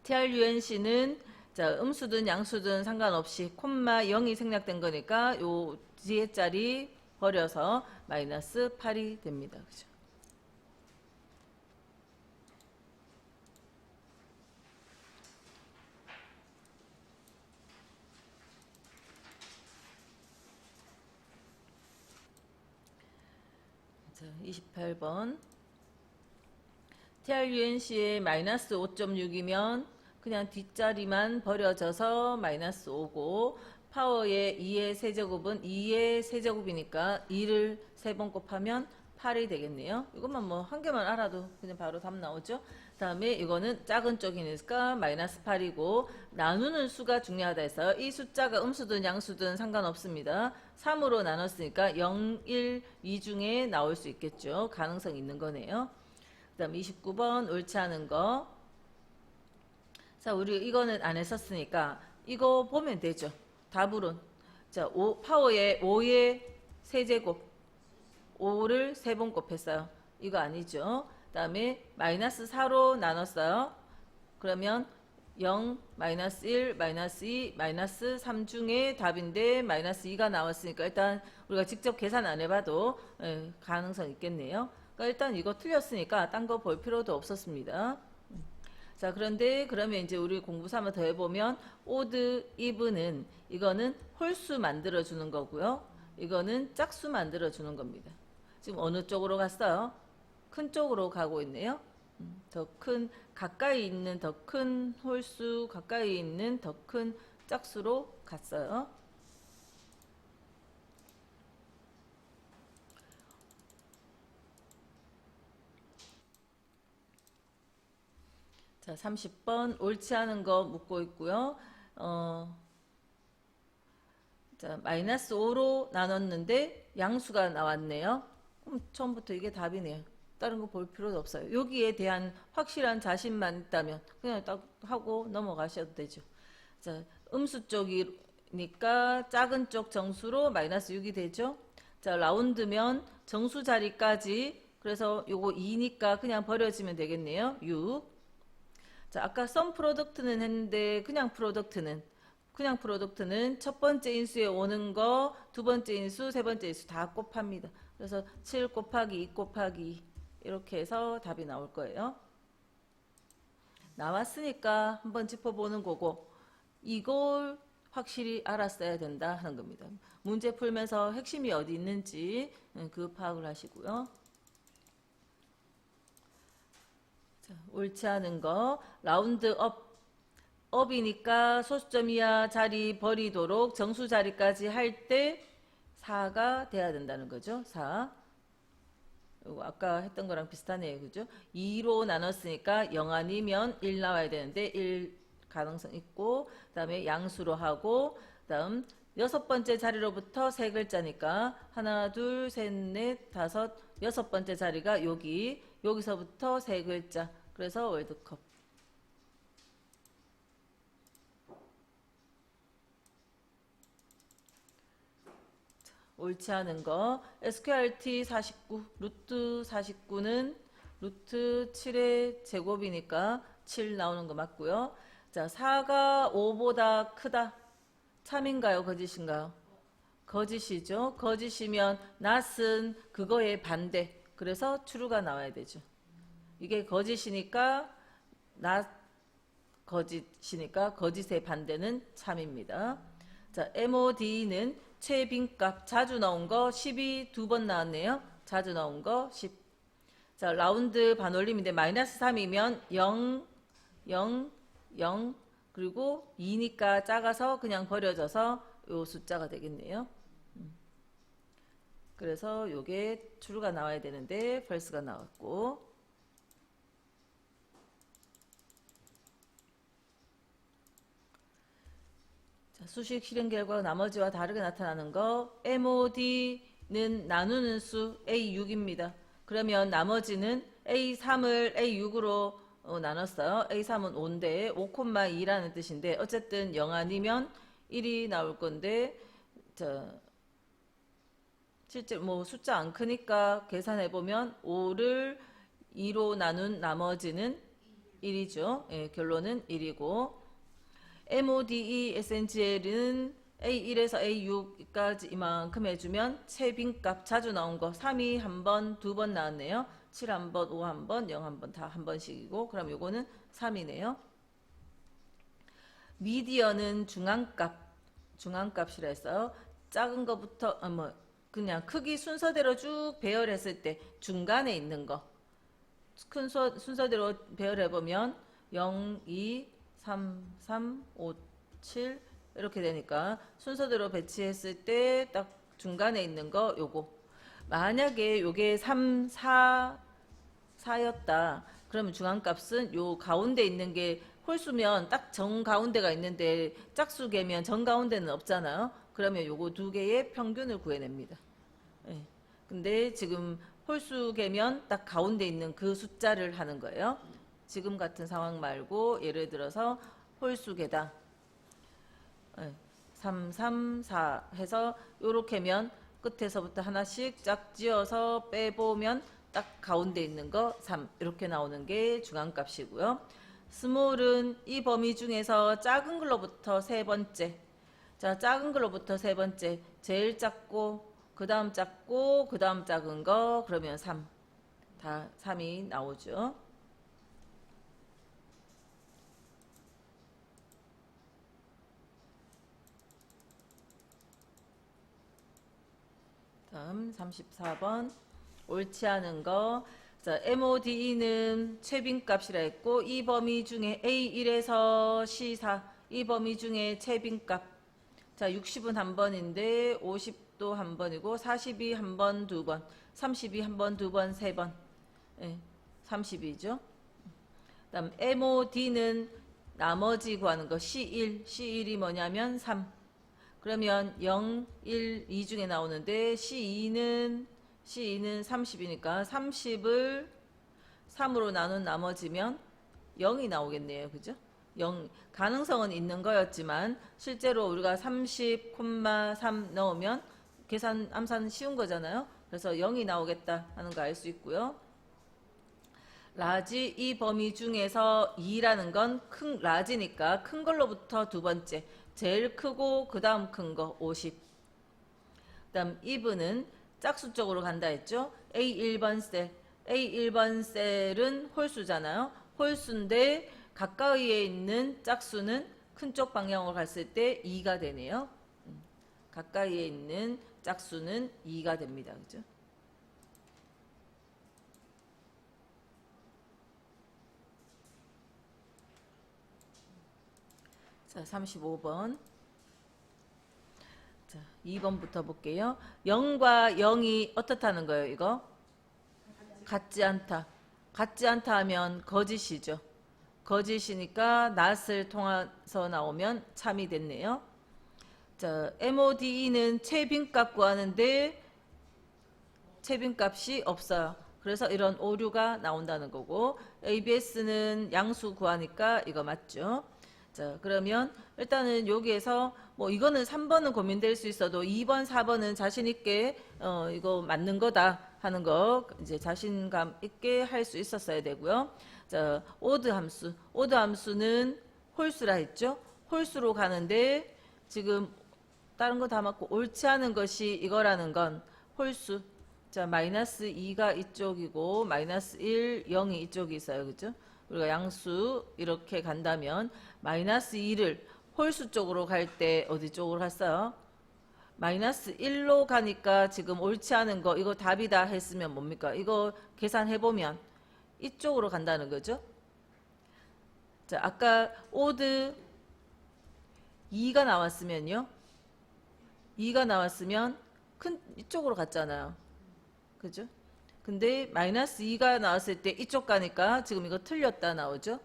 TRUNC는 자, 음수든 양수든 상관없이 콤마 0이 생략된 거니까 요 뒤에 자리 버려서 마이너스 8이 됩니다. 그죠? 자, 28번. TRUNC의 마이너스 5.6이면 그냥 뒷자리만 버려져서 마이너스 5고, 파워의 2의 세제곱은 2의 세제곱이니까 2를 3번 곱하면 8이 되겠네요. 이것만 뭐 한 개만 알아도 그냥 바로 답 나오죠. 다음에 이거는 작은 쪽이니까 마이너스 8이고, 나누는 수가 중요하다 해서 이 숫자가 음수든 양수든 상관없습니다. 3으로 나눴으니까 0, 1, 2 중에 나올 수 있겠죠. 가능성 있는 거네요. 그 다음 29번 옳지 않은 거. 자, 우리 이거는 안 했었으니까 이거 보면 되죠. 답으론. 자, 파워의 5의 세제곱. 5를 3번 곱했어요. 이거 아니죠. 그 다음에 마이너스 4로 나눴어요. 그러면 0, 마이너스 1, 마이너스 2, 마이너스 3 중에 답인데 마이너스 2가 나왔으니까 일단 우리가 직접 계산 안 해봐도 가능성 있겠네요. 그러니까 일단 이거 틀렸으니까 딴 거 볼 필요도 없었습니다. 자, 그런데 그러면 이제 우리 공부 삼아 더 해보면 오드, 이브는 이거는 홀수 만들어주는 거고요. 이거는 짝수 만들어주는 겁니다. 지금 어느 쪽으로 갔어요? 큰 쪽으로 가고 있네요. 더 큰, 가까이 있는 더 큰 홀수, 가까이 있는 더 큰 짝수로 갔어요. 자, 30번 옳지 않은 거 묻고 있고요. 자, 마이너스 5로 나눴는데 양수가 나왔네요. 그럼 처음부터 이게 답이네요. 다른 거 볼 필요도 없어요. 여기에 대한 확실한 자신만 있다면 그냥 딱 하고 넘어가셔도 되죠. 자, 음수 쪽이니까 작은 쪽 정수로 마이너스 6이 되죠. 자, 라운드면 정수 자리까지, 그래서 요거 2니까 그냥 버려지면 되겠네요. 6. 자, 아까 썸 프로덕트는 했는데 그냥 프로덕트는 첫 번째 인수에 오는 거, 두 번째 인수, 세 번째 인수 다 곱합니다. 그래서 7 곱하기 2 곱하기 2 이렇게 해서 답이 나올 거예요. 나왔으니까 한번 짚어보는 거고, 이걸 확실히 알았어야 된다 하는 겁니다. 문제 풀면서 핵심이 어디 있는지 그 파악을 하시고요. 자, 옳지 않은 거 라운드 업이니까 소수점 이하 자리 버리도록 정수 자리까지 할 때 4가 돼야 된다는 거죠. 4. 이거 아까 했던 거랑 비슷하네요. 그죠? 2로 나눴으니까 0 아니면 1 나와야 되는데 1 가능성 있고, 그 다음에 양수로 하고, 그 다음 여섯 번째 자리로부터 세 글자니까 하나, 둘, 셋, 넷, 다섯, 여섯 번째 자리가 여기서부터 세 글자. 그래서 월드컵. 옳지 않은 거 SQRT 49 루트 49는 루트 7의 제곱이니까 7 나오는 거 맞고요. 자, 4가 5보다 크다. 참인가요? 거짓인가요? 거짓이죠. 거짓이면 not은 그거의 반대. 그래서 true가 나와야 되죠. 이게 거짓이니까 not 거짓이니까 거짓의 반대는 참입니다. 자, MOD는 최빈값 자주 나온 거 10이 두 번 나왔네요. 자주 나온 거 10. 자, 라운드 반올림인데 마이너스 3이면 0, 0, 0 그리고 2니까 작아서 그냥 버려져서 요 숫자가 되겠네요. 그래서 요게 true가 나와야 되는데 false가 나왔고, 자, 수식 실행 결과가 나머지와 다르게 나타나는 거 MOD는 나누는 수 A6입니다. 그러면 나머지는 A3을 A6으로 나눴어요. A3은 5인데 5,2라는 뜻인데 어쨌든 0 아니면 1이 나올 건데, 자, 실제 뭐 숫자 안 크니까 계산해 보면 5를 2로 나눈 나머지는 1이죠. 예, 결론은 1이고, MODE SNGL은 A1에서 A6까지 이만큼 해주면 최빈값 자주 나온 거 3이 한 번, 두 번 나왔네요. 7 한 번, 5 한 번, 0 한 번, 다 한 번씩이고, 그럼 요거는 3이네요. 미디어는 중앙값이라 했어요. 작은 거부터 그냥 크기 순서대로 쭉 배열했을 때 중간에 있는 거 큰 순서대로 배열해보면 0, 2, 3, 3, 5, 7 이렇게 되니까 순서대로 배치했을 때 딱 중간에 있는 거 요거. 만약에 요게 3, 4였다. 그러면 중앙값은 요 가운데 있는 게 홀수면 딱 정 가운데가 있는데 짝수개면 정 가운데는 없잖아요. 그러면 요거 두 개의 평균을 구해냅니다. 예. 근데 지금 홀수개면 딱 가운데 있는 그 숫자를 하는 거예요. 지금 같은 상황 말고 예를 들어서 홀수개다. 3, 3, 4 해서 요렇게면 끝에서부터 하나씩 짝 지어서 빼보면 딱 가운데 있는 거 3 이렇게 나오는 게 중앙값이고요. 스몰은 이 범위 중에서 작은 걸로부터 세 번째. 자, 작은 걸로부터 세 번째. 제일 작고 그 다음 작고 그 다음 작은 거 그러면 3. 다 3이 나오죠. 다음 34번 옳지 않은 거. 자, MODE는 최빈값이라 했고 이 범위 중에 A1에서 C4 이 범위 중에 최빈값. 자, 60은 한 번인데 50도 한 번이고 40이 한 번, 두 번, 30이 한 번, 두 번, 세 번. 예, 30이죠. 그다음 MOD는 나머지 구하는 거 C1, C1이 뭐냐면 3. 그러면 0, 1, 2 중에 나오는데 C2는 30이니까 30을 3으로 나눈 나머지면 0이 나오겠네요. 그죠? 0 가능성은 있는 거였지만 실제로 우리가 30,3 넣으면 계산 암산 쉬운 거잖아요. 그래서 0이 나오겠다 하는 거 알 수 있고요. 라지 이 범위 중에서 2라는 건 큰 라지니까 큰 걸로부터 두 번째 제일 크고 그 다음 큰 거 50. 그 다음 이브는 짝수 쪽으로 간다 했죠. A1번 셀 A1번 셀은 홀수잖아요. 홀수인데 가까이에 있는 짝수는 큰 쪽 방향으로 갔을 때 2가 되네요. 가까이에 있는 짝수는 2가 됩니다. 그죠? 자, 35번. 자, 2번부터 볼게요. 0과 0이 어떻다는 거예요, 이거? 같지 않다. 같지 않다 하면 거짓이죠. 거짓이니까 not을 통해서 나오면 참이 됐네요. 자, MODE는 최빈값 구하는데 최빈값이 없어요. 그래서 이런 오류가 나온다는 거고, ABS는 양수 구하니까 이거 맞죠? 자, 그러면 일단은 여기에서 뭐 이거는 3번은 고민될 수 있어도 2번, 4번은 자신 있게 이거 맞는 거다 하는 거 이제 자신감 있게 할 수 있었어야 되고요. 자, 오드 함수는 홀수라 했죠. 홀수로 가는데 지금 다른 거 다 맞고 옳지 않은 것이 이거라는 건 홀수. 자, 마이너스 2가 이쪽이고 마이너스 1, 0이 이쪽이 있어요. 그죠? 우리가 양수 이렇게 간다면 마이너스 2를 홀수 쪽으로 갈 때 어디 쪽으로 갔어요? 마이너스 1로 가니까 지금 옳지 않은 거 이거 답이다 했으면 뭡니까? 이거 계산해보면 이쪽으로 간다는 거죠. 자, 아까 오드 2가 나왔으면요. 2가 나왔으면 큰 이쪽으로 갔잖아요. 그죠? 근데 마이너스 2가 나왔을 때 이쪽 가니까 지금 이거 틀렸다 나오죠?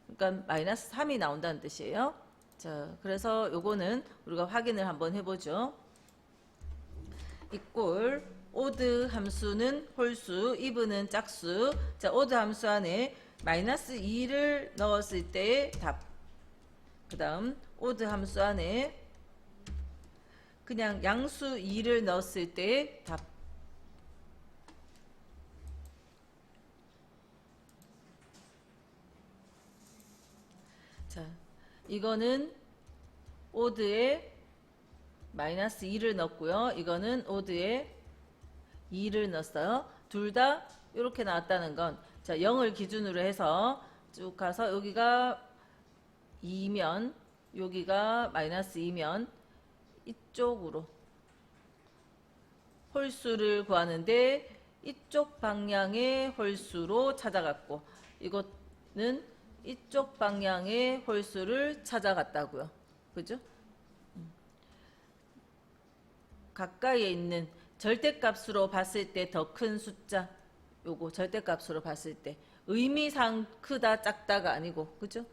그러니까 마이너스 3이 나온다는 뜻이에요. 자, 그래서 요거는 우리가 확인을 한번 해보죠. 이꼴 오드 함수는 홀수, 이브는 짝수. 자, 오드 함수 안에 마이너스 2를 넣었을 때의 답. 그 다음 오드 함수 안에 그냥 양수 2를 넣었을 때의 답. 자, 이거는 오드에 마이너스 2를 넣었고요. 이거는 오드에 2를 넣었어요. 둘 다 이렇게 나왔다는 건, 자, 0을 기준으로 해서 쭉 가서 여기가 2면 여기가 마이너스 2면 이쪽으로 홀수를 구하는데 이쪽 방향의 홀수로 찾아갔고, 이거는 이쪽 방향의 홀수를 찾아갔다고요. 그죠? 가까이에 있는 절대값으로 봤을 때 더 큰 숫자, 요거 절대값으로 봤을 때 의미상 크다 작다가 아니고, 그죠?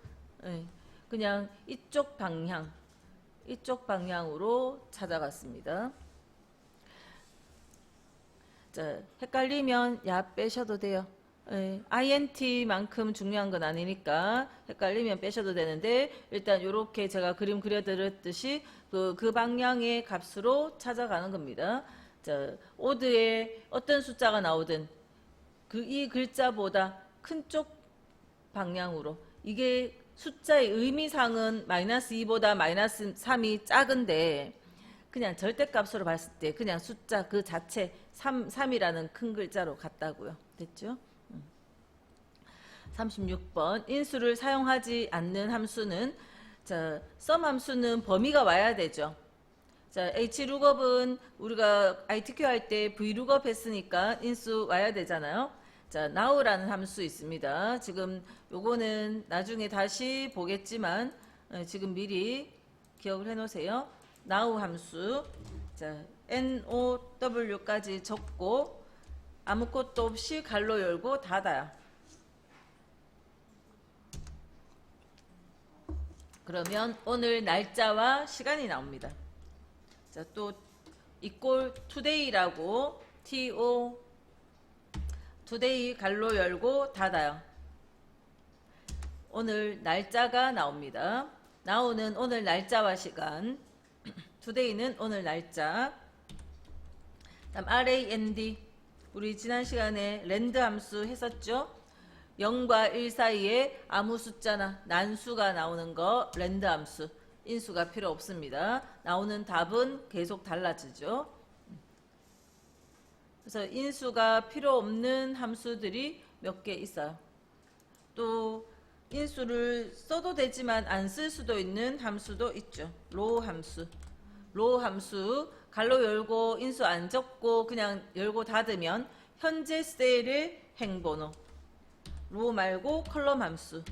네. 그냥 이쪽 방향으로 찾아갔습니다. 자, 헷갈리면 야 빼셔도 돼요. INT만큼 중요한 건 아니니까 헷갈리면 빼셔도 되는데, 일단 이렇게 제가 그림 그려드렸듯이 그 방향의 값으로 찾아가는 겁니다. 자, 오드에 어떤 숫자가 나오든 이 글자보다 큰 쪽 방향으로, 이게 숫자의 의미상은 마이너스 2보다 마이너스 3이 작은데 그냥 절대값으로 봤을 때 그냥 숫자 그 자체 3이라는 큰 글자로 갔다고요. 됐죠? 36번 인수를 사용하지 않는 함수는, 자, sum 함수는 범위가 와야 되죠. 자, hlookup은 우리가 ITQ 할 때 vlookup 했으니까 인수 와야 되잖아요. 자, now라는 함수 있습니다. 지금 요거는 나중에 다시 보겠지만 지금 미리 기억을 해 놓으세요. now 함수. 자, now까지 적고 아무것도 없이 갈로 열고 닫아요. 그러면 오늘 날짜와 시간이 나옵니다. 자, 또 equal today라고 today 갈로 열고 닫아요. 오늘 날짜가 나옵니다. 나오는 오늘 날짜와 시간. today는 오늘 날짜. 다음 rand. 우리 지난 시간에 랜드 함수 했었죠? 0과 1 사이에 아무 숫자나 난수가 나오는 거 랜드 함수. 인수가 필요 없습니다. 나오는 답은 계속 달라지죠. 그래서 인수가 필요 없는 함수들이 몇 개 있어요. 또 인수를 써도 되지만 안 쓸 수도 있는 함수도 있죠. 로우 함수. 로우 함수 갈로 열고 인수 안 적고 그냥 열고 닫으면 현재 셀의 행번호. 로우 말고 컬럼 함수.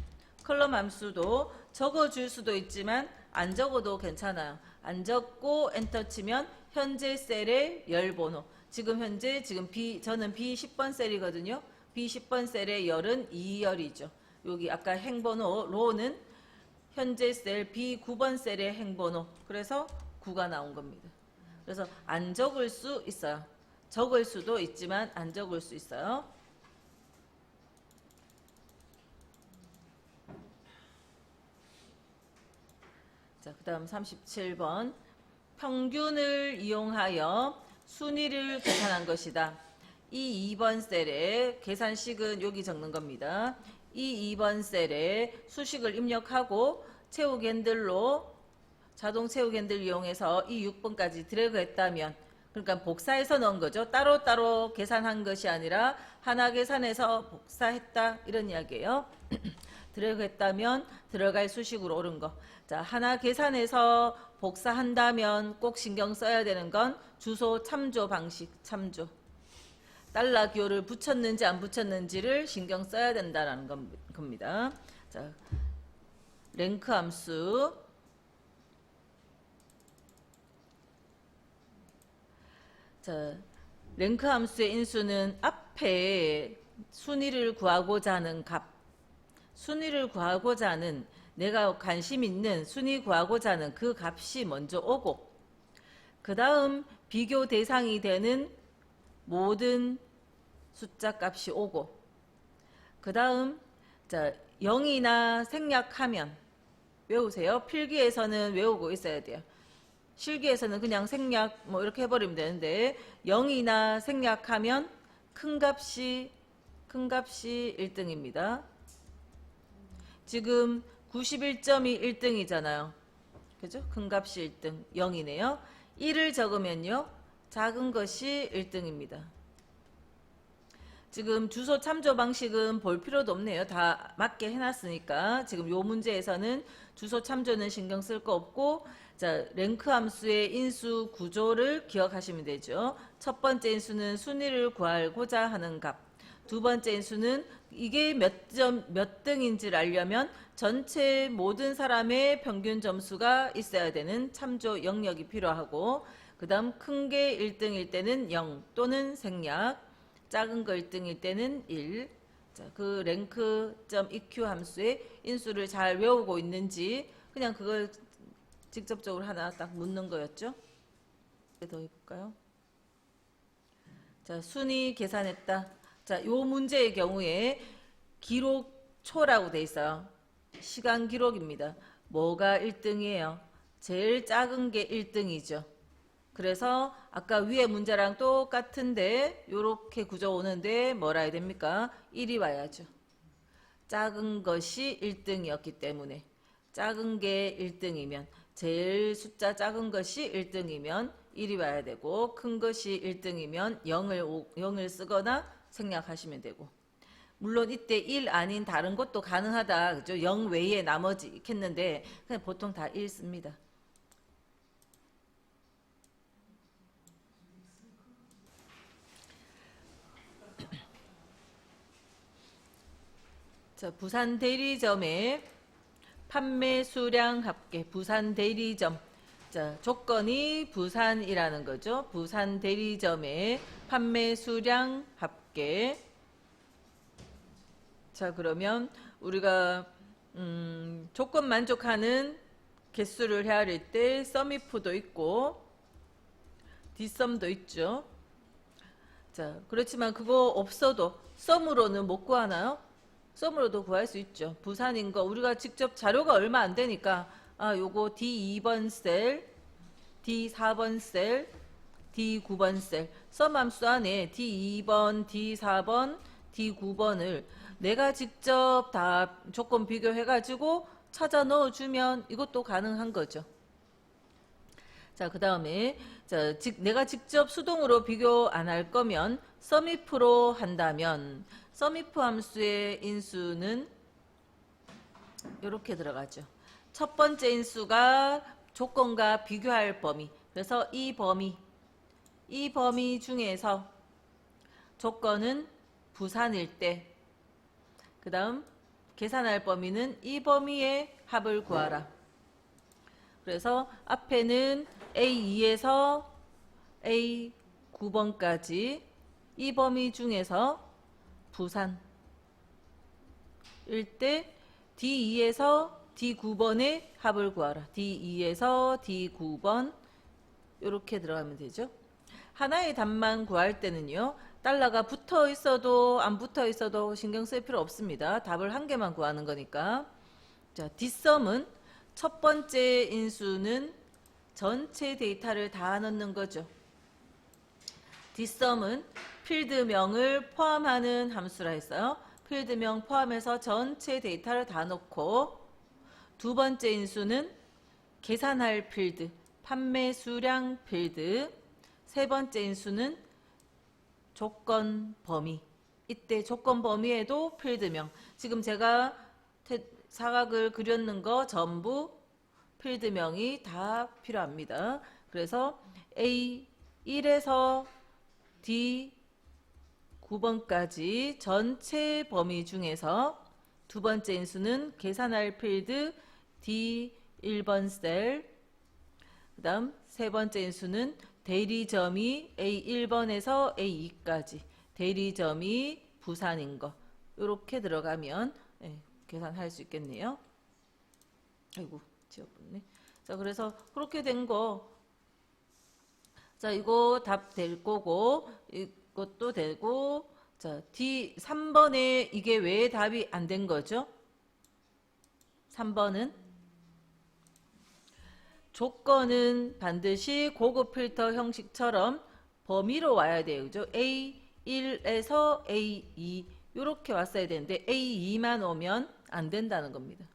컬럼 함수도 적어줄 수도 있지만 안 적어도 괜찮아요. 안 적고 엔터 치면 현재 셀의 열번호. 지금 현재 저는 B10번 셀이거든요. B10번 셀의 열은 2열이죠. 여기 아까 행번호 로는 현재 셀 B9번 셀의 행번호. 그래서 9가 나온 겁니다. 그래서 안 적을 수 있어요. 적을 수도 있지만 안 적을 수 있어요. 자, 그 다음 37번. 평균을 이용하여 순위를 계산한 것이다. 이 2번 셀에 계산식은 여기 적는 겁니다. 이 2번 셀에 수식을 입력하고 채우기 핸들로 자동 채우기 핸들 이용해서 이 6번까지 드래그 했다면, 그러니까 복사해서 넣은 거죠. 따로따로 계산한 것이 아니라 하나 계산해서 복사했다 이런 이야기예요. 드래그 했다면 들어갈 수식으로 옳은 거. 자, 하나 계산해서 복사한다면 꼭 신경 써야 되는 건 주소 참조 방식, 참조. 달러 기호를 붙였는지 안 붙였는지를 신경 써야 된다는 겁니다. 자, 랭크 함수. 자, 랭크 함수의 인수는 앞에 순위를 구하고자 하는 값, 순위를 구하고자 하는 내가 관심 있는 순위 구하고자 하는 그 값이 먼저 오고, 그 다음 비교 대상이 되는 모든 숫자 값이 오고, 그 다음 0이나 생략하면 외우세요. 필기에서는 외우고 있어야 돼요. 실기에서는 그냥 생략 뭐 이렇게 해버리면 되는데 0이나 생략하면 큰 값이 1등입니다. 지금 91점이 1등이잖아요. 그죠? 큰 값이 1등, 0이네요. 1을 적으면요, 작은 것이 1등입니다. 지금 주소 참조 방식은 볼 필요도 없네요. 다 맞게 해놨으니까. 지금 요 문제에서는 주소 참조는 신경 쓸 거 없고, 자, 랭크 함수의 인수 구조를 기억하시면 되죠. 첫 번째 인수는 순위를 구하고자 하는 값. 두 번째 인수는 이게 몇 등인지를 알려면 전체 모든 사람의 평균 점수가 있어야 되는 참조 영역이 필요하고, 그 다음 큰 게 1등일 때는 0 또는 생략, 작은 거 1등일 때는 1. 자, 그 랭크.eq 함수의 인수를 잘 외우고 있는지 그냥 그걸 직접적으로 하나 딱 묻는 거였죠. 더 해볼까요? 자, 순위 계산했다. 자, 요 문제의 경우에 기록초라고 돼 있어요. 시간 기록입니다. 뭐가 1등이에요? 제일 작은 게 1등이죠. 그래서 아까 위에 문제랑 똑같은데 요렇게 구조 오는데 뭐라 해야 됩니까? 1이 와야죠. 작은 것이 1등이었기 때문에, 작은 게 1등이면, 제일 숫자 작은 것이 1등이면 1이 와야 되고, 큰 것이 1등이면 0을 쓰거나 생략하시면 되고, 물론 이때 1 아닌 다른 것도 가능하다, 그죠? 0 외에 나머지 있겠는데 그냥 보통 다 1 씁니다. 자, 부산 대리점의 판매 수량 합계, 부산 대리점. 자, 조건이 부산이라는 거죠. 부산 대리점의 판매 수량 합계. 자, 그러면 우리가 조건 만족하는 개수를 헤아릴 때 썸이프도 있고 뒷썸도 있죠. 자, 그렇지만 그거 없어도 썸으로는 못 구하나요? 썸으로도 구할 수 있죠. 부산인 거 우리가 직접 자료가 얼마 안 되니까 요거 D2번 셀, D4번 셀, D9번 셀 썸 함수 안에 D2번, D4번, D9번을 내가 직접 다 조건 비교해가지고 찾아 넣어주면 이것도 가능한 거죠. 자, 그 다음에 내가 직접 수동으로 비교 안 할 거면 썸이프로 한다면 썸이프 함수의 인수는 이렇게 들어가죠. 첫 번째 인수가 조건과 비교할 범위. 그래서 이 범위 중에서 조건은 부산일 때, 그 다음 계산할 범위는 이 범위의 합을 구하라. 그래서 앞에는 A2에서 A9번까지 이 범위 중에서 부산일 때 D2에서 D9번의 합을 구하라. D2에서 D9번 이렇게 들어가면 되죠. 하나의 답만 구할 때는요. 달러가 붙어 있어도 안 붙어 있어도 신경 쓸 필요 없습니다. 답을 한 개만 구하는 거니까. 자, 뒷섬은 첫 번째 인수는 전체 데이터를 다 넣는 거죠. 뒷섬은 필드명을 포함하는 함수라 했어요. 필드명 포함해서 전체 데이터를 다 넣고, 두 번째 인수는 계산할 필드, 판매 수량 필드, 세 번째 인수는 조건 범위. 이때 조건 범위에도 필드명. 지금 제가 사각을 그렸는 거 전부 필드명이 다 필요합니다. 그래서 A1에서 D9번까지 전체 범위 중에서 두 번째 인수는 계산할 필드 D1번 셀, 그 다음 세 번째 인수는 대리점이 A1번에서 A2까지 대리점이 부산인 거 이렇게 들어가면 계산할 수 있겠네요. 아이고 지워버렸네. 자, 그래서 그렇게 된 거, 자, 이거 답 될 거고 이것도 되고, 자, D3번에 이게 왜 답이 안 된 거죠? 3번은 조건은 반드시 고급 필터 형식처럼 범위로 와야 돼요. 그죠? A1에서 A2 이렇게 왔어야 되는데 A2만 오면 안 된다는 겁니다.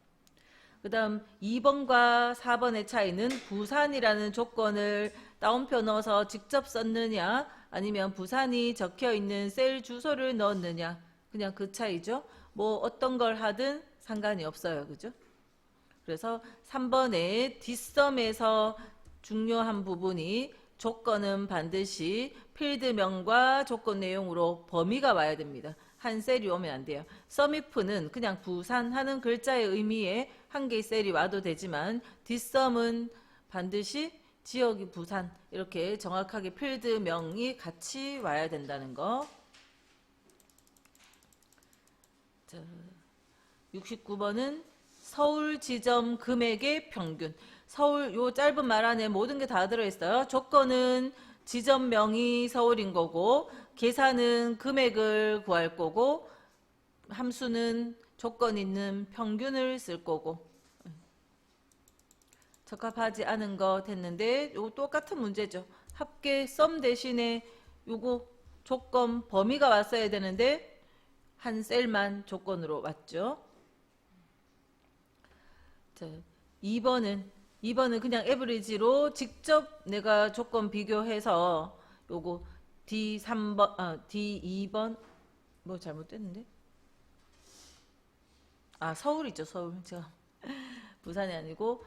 그 다음 2번과 4번의 차이는 부산이라는 조건을 따옴표 넣어서 직접 썼느냐 아니면 부산이 적혀있는 셀 주소를 넣었느냐, 그냥 그 차이죠. 뭐 어떤 걸 하든 상관이 없어요. 그죠? 그래서 3번의 뒷섬에서 중요한 부분이 조건은 반드시 필드명과 조건 내용으로 범위가 와야 됩니다. 한 셀이 오면 안 돼요. 썸이프는 그냥 부산하는 글자의 의미에 한 개의 셀이 와도 되지만 뒷섬은 반드시 지역이 부산 이렇게 정확하게 필드명이 같이 와야 된다는 거. 자, 69번은 서울 지점 금액의 평균. 서울 요 짧은 말 안에 모든 게 다 들어있어요. 조건은 지점명이 서울인 거고, 계산은 금액을 구할 거고, 함수는 조건 있는 평균을 쓸 거고. 적합하지 않은 거 됐는데 요거 똑같은 문제죠. 합계 썸 대신에 요거 조건 범위가 왔어야 되는데 한 셀만 조건으로 왔죠. 자, 2번은 그냥 에버리지로 직접 내가 조건 비교해서 요거 D3번, D2번 뭐 잘못됐는데? 서울이죠. 서울. 제가 부산이 아니고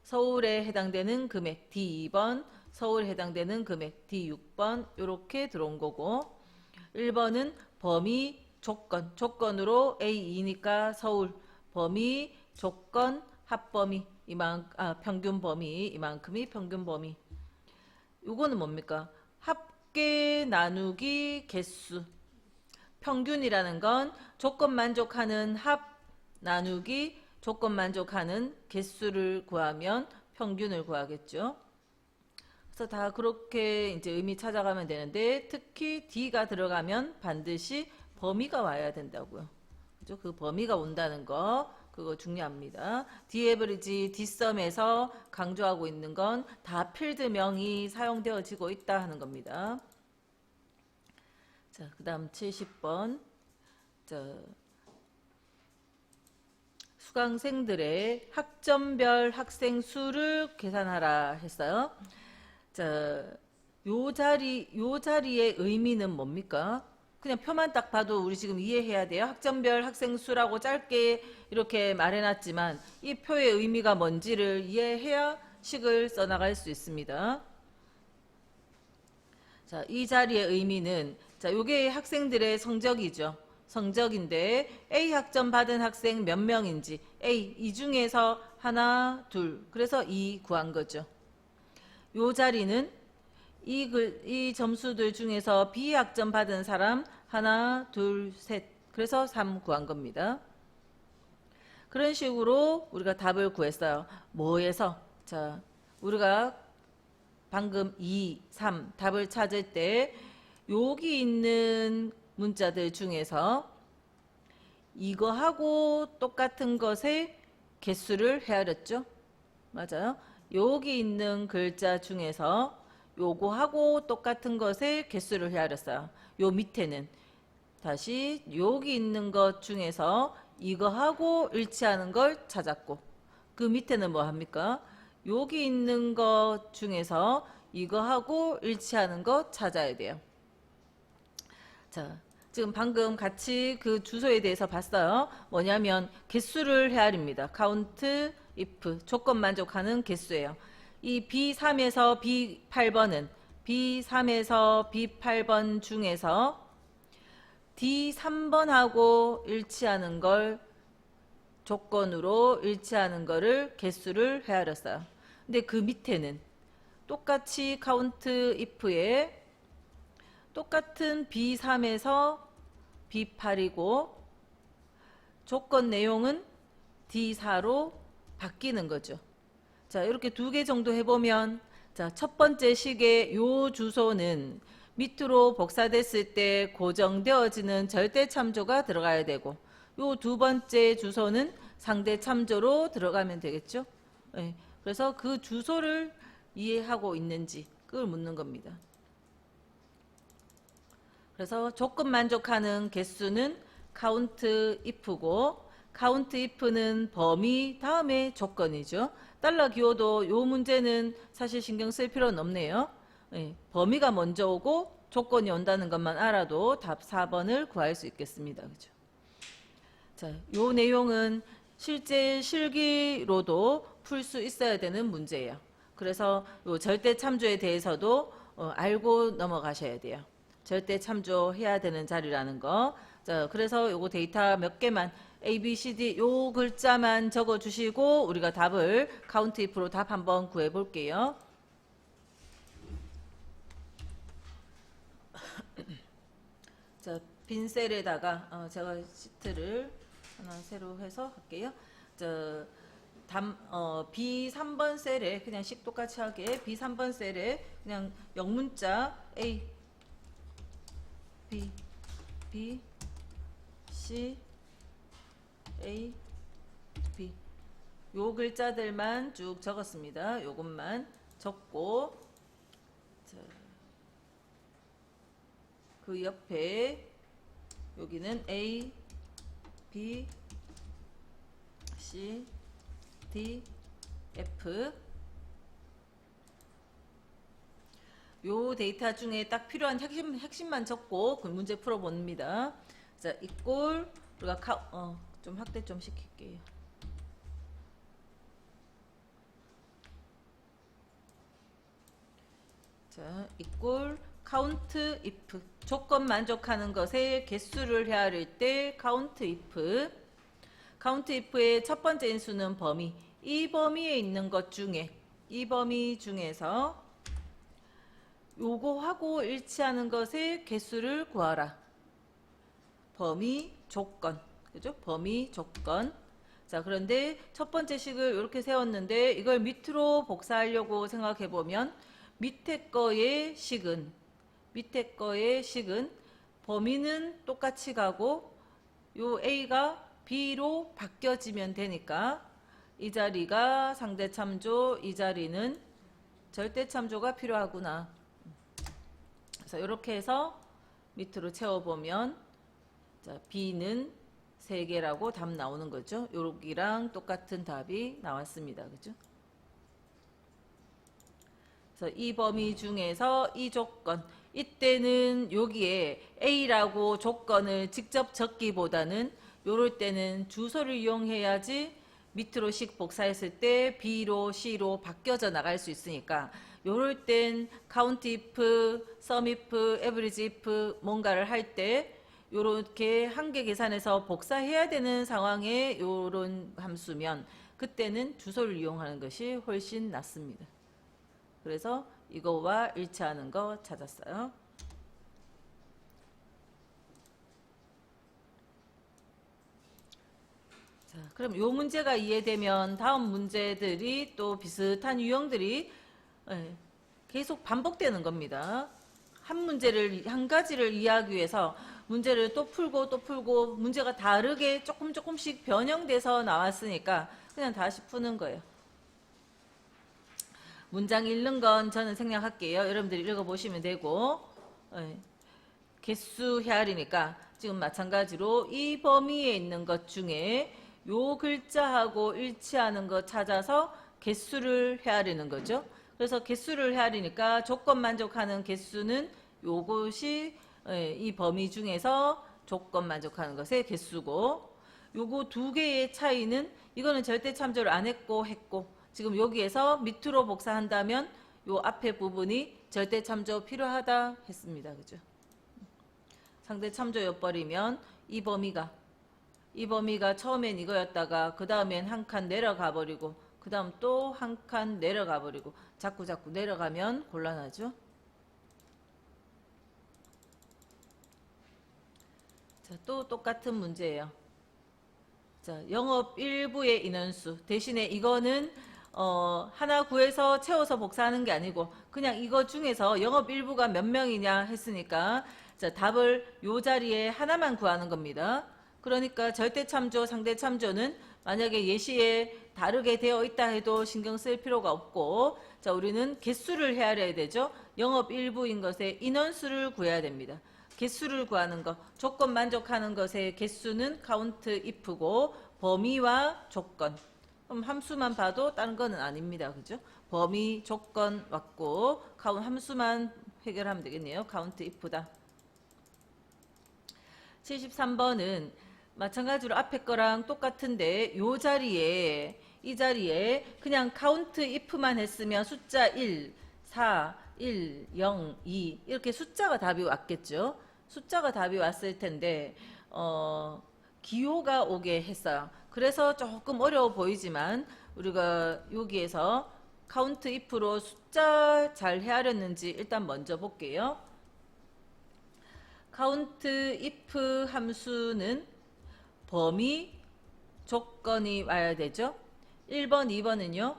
서울에 해당되는 금액 D2번, 서울에 해당되는 금액 D6번 이렇게 들어온 거고, 1번은 범위 조건으로 A2니까 서울, 범위 조건 합범위 평균 범위 이만큼이 평균 범위. 요거는 뭡니까? 합계 나누기 개수. 평균이라는 건 조건 만족하는 합 나누기 조건 만족하는 개수를 구하면 평균을 구하겠죠. 그래서 다 그렇게 이제 의미 찾아가면 되는데, 특히 D가 들어가면 반드시 범위가 와야 된다고요. 그죠? 그 범위가 온다는 거, 그거 중요합니다. D에버리지, D썸에서 강조하고 있는 건 다 필드명이 사용되어지고 있다 하는 겁니다. 자, 그 다음 70번. 자, 수강생들의 학점별 학생 수를 계산하라 했어요. 자, 요 자리의 의미는 뭡니까? 그냥 표만 딱 봐도 우리 지금 이해해야 돼요. 학점별 학생 수라고 짧게 이렇게 말해놨지만 이 표의 의미가 뭔지를 이해해야 식을 써나갈 수 있습니다. 자, 이 자리의 의미는, 자, 요게 학생들의 성적이죠. 성적인데 A 학점 받은 학생 몇 명인지, A 이 중에서 하나, 둘, 그래서 2 구한 거죠. 요 자리는 이 점수들 중에서 B 학점 받은 사람 하나, 둘, 셋, 그래서 3 구한 겁니다. 그런 식으로 우리가 답을 구했어요. 뭐에서? 자, 우리가 방금 2, 3 답을 찾을 때 여기 있는 문자들 중에서 이거하고 똑같은 것의 개수를 헤아렸죠. 맞아요. 여기 있는 글자 중에서 요거하고 똑같은 것의 개수를 헤아렸어요. 요 밑에는 다시 여기 있는 것 중에서 이거하고 일치하는 걸 찾았고, 그 밑에는 뭐 합니까? 여기 있는 것 중에서 이거하고 일치하는 것 찾아야 돼요. 자, 지금 방금 같이 그 주소에 대해서 봤어요. 뭐냐면 개수를 헤아립니다. count if, 조건 만족하는 개수예요. 이 B3에서 B8번은 B3에서 B8번 중에서 D3번하고 일치하는 걸, 조건으로 일치하는 거를 개수를 헤아렸어요. 근데 그 밑에는 똑같이 count if에 똑같은 B3에서 B8이고 조건 내용은 D4로 바뀌는 거죠. 자, 이렇게 두 개 정도 해보면, 자, 첫 번째 식의 요 주소는 밑으로 복사됐을 때 고정되어지는 절대 참조가 들어가야 되고, 요 두 번째 주소는 상대 참조로 들어가면 되겠죠. 네, 그래서 그 주소를 이해하고 있는지 그걸 묻는 겁니다. 그래서 조건 만족하는 개수는 count if고, count if는 범위 다음에 조건이죠. 달러 기호도 요 문제는 사실 신경 쓸 필요는 없네요. 네, 범위가 먼저 오고 조건이 온다는 것만 알아도 답 4번을 구할 수 있겠습니다. 그죠? 자, 요 내용은 실제 실기로도 풀 수 있어야 되는 문제예요. 그래서 요 절대 참조에 대해서도 알고 넘어가셔야 돼요. 절대 참조해야 되는 자리라는 거. 자, 그래서 요거 데이터 몇 개만 A, B, C, D 요 글자만 적어 주시고 우리가 답을 count if로 답 한번 구해 볼게요. 자, 빈 셀에다가 제가 시트를 하나 새로 해서 할게요. 저 B3번 셀에 그냥 식 똑같이 하게 B3번 셀에 그냥 영문자 A, B, B, C, A, B 요 글자들만 쭉 적었습니다. 요것만 적고, 자, 그 옆에 여기는 A, B, C, D, F 요 데이터 중에 딱 필요한 핵심만 적고 그 문제 풀어봅니다. 자, 이꼴 우리가 좀 확대 좀 시킬게요. 자, 이꼴 count if, 조건 만족하는 것의 개수를 헤아릴 때 count if. count if의 첫 번째 인수는 범위. 이 범위에 있는 것 중에, 이 범위 중에서 요거하고 일치하는 것의 개수를 구하라. 범위 조건. 그죠? 범위 조건. 자, 그런데 첫 번째 식을 이렇게 세웠는데 이걸 밑으로 복사하려고 생각해 보면 밑에 거의 식은 범위는 똑같이 가고 요 A가 B로 바뀌어지면 되니까 이 자리가 상대 참조, 이 자리는 절대 참조가 필요하구나. 그래서 이렇게 해서 밑으로 채워보면 자, B는 3개라고 답 나오는 거죠. 여기랑 똑같은 답이 나왔습니다. 그죠? 그래서 이 범위 중에서 이 조건, 이때는 여기에 A라고 조건을 직접 적기보다는 요럴 때는 주소를 이용해야지 밑으로 식 복사했을 때 B로 C로 바뀌어져 나갈 수 있으니까 요럴 땐 count if, sum if, average if 뭔가를 할 때 요렇게 한계 계산해서 복사해야 되는 상황에 요런 함수면 그때는 주소를 이용하는 것이 훨씬 낫습니다. 그래서 이거와 일치하는 거 찾았어요. 자, 그럼 요 문제가 이해되면 다음 문제들이 또 비슷한 유형들이 계속 반복되는 겁니다. 한 가지를 이해하기 위해서 문제를 또 풀고 문제가 다르게 조금씩 변형돼서 나왔으니까 그냥 다시 푸는 거예요. 문장 읽는 건 저는 생략할게요. 여러분들이 읽어보시면 되고 개수 헤아리니까 지금 마찬가지로 이 범위에 있는 것 중에 요 글자하고 일치하는 거 찾아서 개수를 헤아리는 거죠. 그래서 개수를 헤아리니까 조건 만족하는 개수는 요것이 이 범위 중에서 조건 만족하는 것의 개수고 요거 두 개의 차이는 이거는 절대 참조를 안 했고 지금 여기에서 밑으로 복사한다면 요 앞에 부분이 절대 참조 필요하다 했습니다. 그죠? 상대 참조여버리면 이 범위가 처음엔 이거였다가 그 다음엔 한 칸 내려가 버리고 그 다음 또 한 칸 내려가 버리고 자꾸 내려가면 곤란하죠. 자, 또 똑같은 문제예요. 자, 영업 일부의 인원수 대신에 이거는 하나 구해서 채워서 복사하는 게 아니고 그냥 이거 중에서 영업 일부가 몇 명이냐 했으니까 자, 답을 요 자리에 하나만 구하는 겁니다. 그러니까 절대 참조, 상대 참조는 만약에 예시에 다르게 되어 있다 해도 신경 쓸 필요가 없고 자, 우리는 개수를 헤아려야 되죠. 영업 일부인 것의 인원수를 구해야 됩니다. 개수를 구하는 것, 조건 만족하는 것의 개수는 count if고 범위와 조건. 그럼 함수만 봐도 다른 거는 아닙니다. 그죠? 범위, 조건 왔고 함수만 해결하면 되겠네요. count if다. 73번은 마찬가지로 앞에 거랑 똑같은데 이 자리에 그냥 count if만 했으면 숫자 1, 4, 1, 0, 2 이렇게 숫자가 답이 왔겠죠. 숫자가 답이 왔을 텐데 기호가 오게 했어요. 그래서 조금 어려워 보이지만 우리가 여기에서 count if로 숫자 잘 헤아렸는지 일단 먼저 볼게요. count if 함수는 범위, 조건이 와야 되죠. 1번, 2번은요.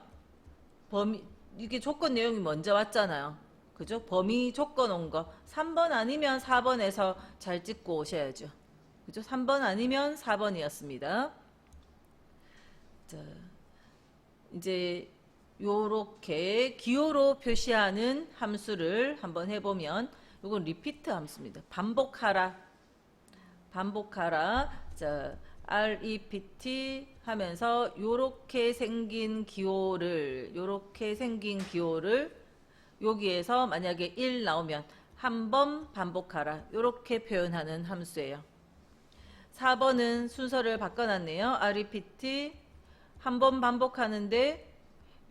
이게 조건 내용이 먼저 왔잖아요. 그죠? 범위, 조건 온 거. 3번 아니면 4번에서 잘 찍고 오셔야죠. 그죠? 3번 아니면 4번이었습니다. 자, 이제 요렇게 기호로 표시하는 함수를 한번 해보면 이건 리피트 함수입니다. 반복하라. 자, rept 하면서 요렇게 생긴 기호를 여기에서 만약에 1 나오면 한 번 반복하라. 요렇게 표현하는 함수예요. 4번은 순서를 바꿔놨네요. rept 한 번 반복하는데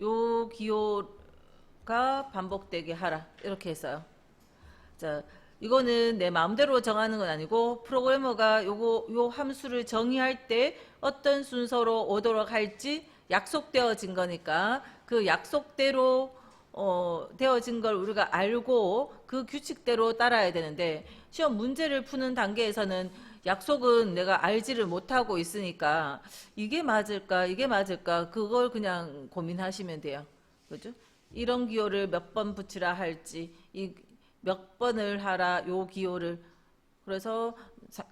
요 기호가 반복되게 하라. 이렇게 했어요. 자, 이거는 내 마음대로 정하는 건 아니고 프로그래머가 요 함수를 정의할 때 어떤 순서로 오도록 할지 약속되어진 거니까 그 약속대로 되어진 걸 우리가 알고 그 규칙대로 따라야 되는데 시험 문제를 푸는 단계에서는 약속은 내가 알지를 못하고 있으니까 이게 맞을까, 이게 맞을까, 그걸 그냥 고민하시면 돼요. 그죠? 이런 기호를 몇 번 붙이라 할지, 몇 번을 하라, 요 기호를. 그래서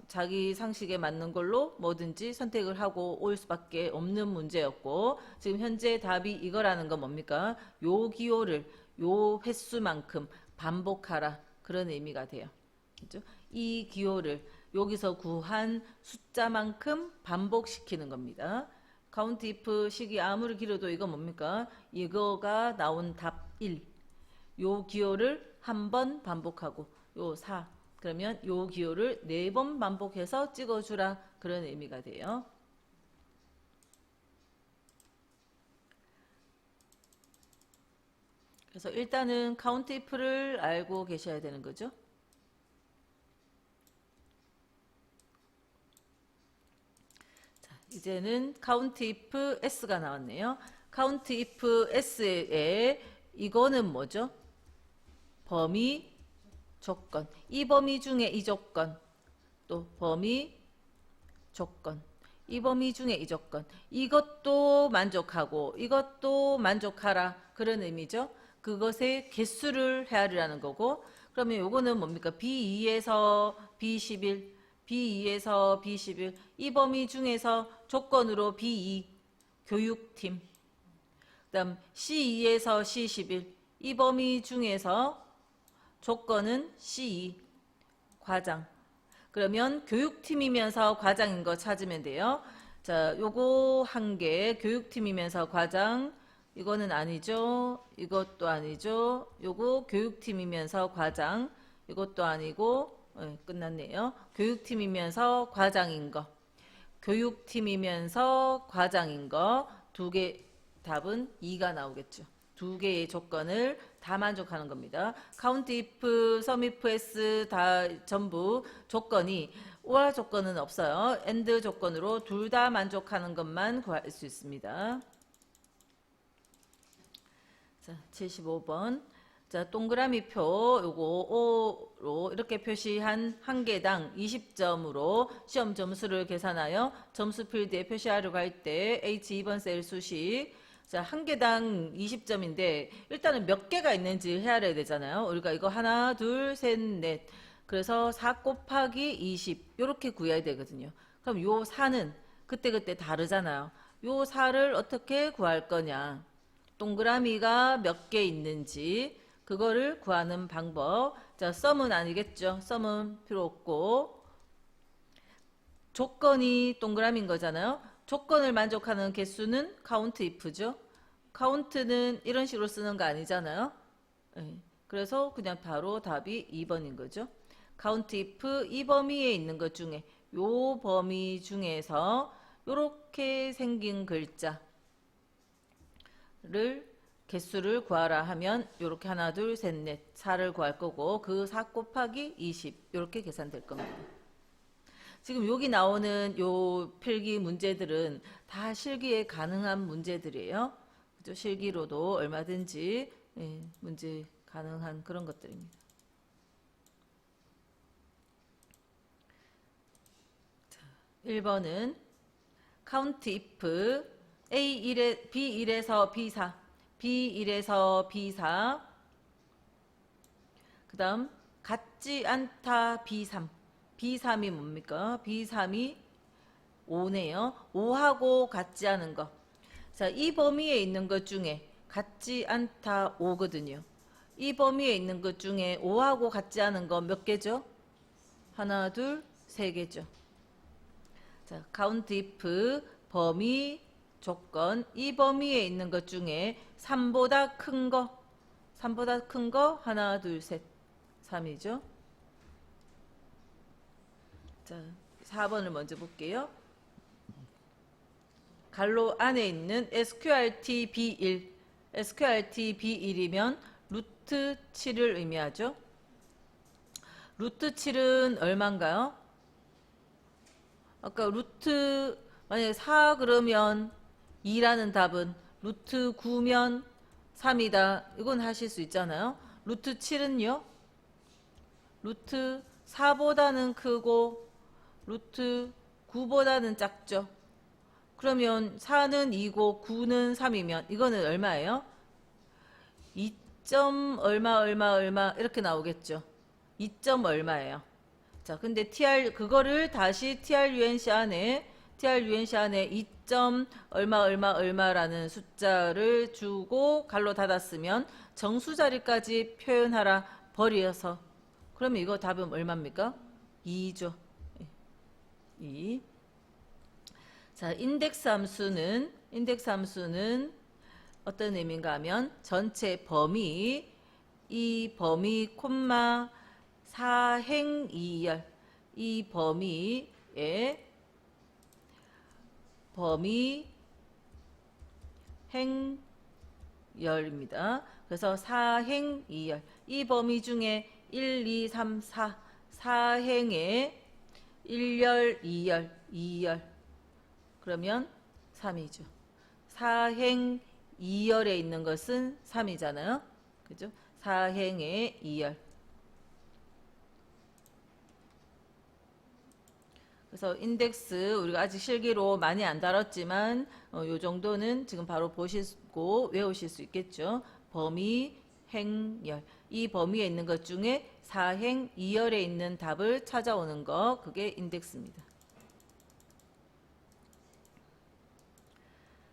자기 상식에 맞는 걸로 뭐든지 선택을 하고 올 수밖에 없는 문제였고, 지금 현재 답이 이거라는 건 뭡니까? 요 기호를 요 횟수만큼 반복하라, 그런 의미가 돼요. 그죠? 이 기호를 여기서 구한 숫자만큼 반복시키는 겁니다. 카운트 이프 식이 아무리 길어도 이거 뭡니까? 이거가 나온 답 1. 요 기호를 한 번 반복하고 요 4. 그러면 요 기호를 4번 반복해서 찍어주라, 그런 의미가 돼요. 그래서 일단은 카운트 if를 알고 계셔야 되는 거죠. 자, 이제는 카운트 if s가 나왔네요. 카운트 if s에 이거는 뭐죠? 범위, 조건. 이 범위 중에 이 조건, 또 범위, 조건. 이 범위 중에 이 조건. 이것도 만족하고 이것도 만족하라, 그런 의미죠. 그것의 개수를 헤아리라는 거고, 그러면 요거는 뭡니까? B2에서 B11, B2에서 B11. 이 범위 중에서 조건으로 B2 교육팀, 그다음 C2에서 C11. 이 범위 중에서 조건은 C2 과장. 그러면 교육팀이면서 과장인 거 찾으면 돼요. 자, 요거 한 개, 교육팀이면서 과장. 이거는 아니죠. 이것도 아니죠. 요거 교육팀이면서 과장. 이것도 아니고, 네, 끝났네요. 교육팀이면서 과장인 거. 교육팀이면서 과장인 거. 두 개, 답은 2가 나오겠죠. 두 개의 조건을 다 만족하는 겁니다. 카운트 if, sum if s 다 전부 조건이 or 조건은 없어요. and 조건으로 둘 다 만족하는 것만 구할 수 있습니다. 자, 75번. 자, 동그라미 표 요거 5로 이렇게 표시한 한 개당 20점으로 시험 점수를 계산하여 점수 필드에 표시하려고 할 때 H2번 셀 수식. 자, 한 개당 20점인데 일단은 몇 개가 있는지 헤아려야 되잖아요. 우리가 이거 하나, 둘, 셋, 넷. 그래서 4 곱하기 20 이렇게 구해야 되거든요. 그럼 요 4는 그때그때 다르잖아요. 요 4를 어떻게 구할 거냐. 동그라미가 몇 개 있는지 그거를 구하는 방법. 자, 썸은 아니겠죠. 썸은 필요 없고 조건이 동그라미인 거잖아요. 조건을 만족하는 개수는 카운트 if죠. 카운트는 이런 식으로 쓰는 거 아니잖아요. 네. 그래서 그냥 바로 답이 2번인 거죠. 카운트 if 이 범위에 있는 것 중에 요 범위 중에서 요렇게 생긴 글자를 개수를 구하라 하면 요렇게 하나, 둘, 셋, 넷, 4를 구할 거고 그 4 곱하기 20 요렇게 계산될 겁니다. 지금 여기 나오는 요 필기 문제들은 다 실기에 가능한 문제들이에요. 그죠? 실기로도 얼마든지 문제 가능한 그런 것들입니다. 자, 1번은 count if A1에 B1에서 B4, B1에서 B4, 그 다음 같지 않다 B3. B3이 뭡니까? B3이 5네요. 5하고 같지 않은 거. 자, 이 범위에 있는 것 중에 같지 않다 5거든요. 이 범위에 있는 것 중에 5하고 같지 않은 거 몇 개죠? 하나, 둘, 세 개죠. 자, count if 범위 조건. 이 범위에 있는 것 중에 3보다 큰 거. 3보다 큰 거 하나, 둘, 셋. 3이죠. 자, 4번을 먼저 볼게요. 갈로 안에 있는 sqrt b1. sqrt b1이면 루트 7을 의미하죠. 루트 7은 얼마인가요? 아까 루트 만약에 4 그러면 2라는 답은 루트 9면 3이다. 이건 하실 수 있잖아요. 루트 7은요? 루트 4보다는 크고 루트 9보다는 작죠. 그러면 4는 2고 9는 3이면 이거는 얼마예요? 2점 얼마 얼마 얼마 이렇게 나오겠죠. 2점 얼마예요. 자, 근데 그거를 다시 TRUNC 안에 2점 얼마 얼마 얼마라는 숫자를 주고 갈로 닫았으면 정수 자리까지 표현하라 버려서. 그러면 이거 답은 얼마입니까? 2죠. 2. 자, 인덱스 함수는 어떤 의미인가 하면 전체 범위, 이 범위 콤마 4행 2열, 이 범위의 범위 행열입니다. 그래서 4행 2열, 이 범위 중에 1, 2, 3, 4, 4행의 1열, 2열, 2열 그러면 3이죠. 4행 2열에 있는 것은 3이잖아요. 그죠? 4행의 2열. 그래서 인덱스 우리가 아직 실기로 많이 안 다뤘지만 요 정도는 지금 바로 보시고 외우실 수 있겠죠. 범위, 행열. 이 범위에 있는 것 중에 4행 2열에 있는 답을 찾아오는 거 그게 인덱스입니다.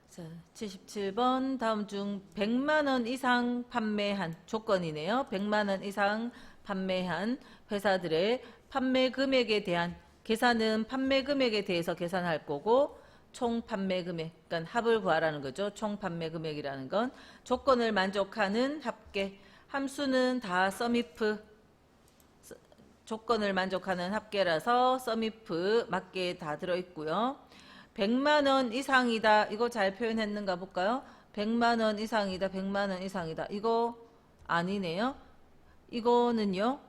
자, 77번 다음 중 100만원 이상 판매한 조건이네요. 100만원 이상 판매한 회사들의 판매 금액에 대한 계산은 판매 금액에 대해서 계산할 거고 총 판매 금액, 그러니까 합을 구하라는 거죠. 총 판매 금액이라는 건 조건을 만족하는 합계, 함수는 다 썸이프, 조건을 만족하는 합계라서 썸이프 맞게 다 들어있고요. 100만원 이상이다. 이거 잘 표현했는가 볼까요? 100만원 이상이다. 100만원 이상이다. 이거 아니네요. 이거는요.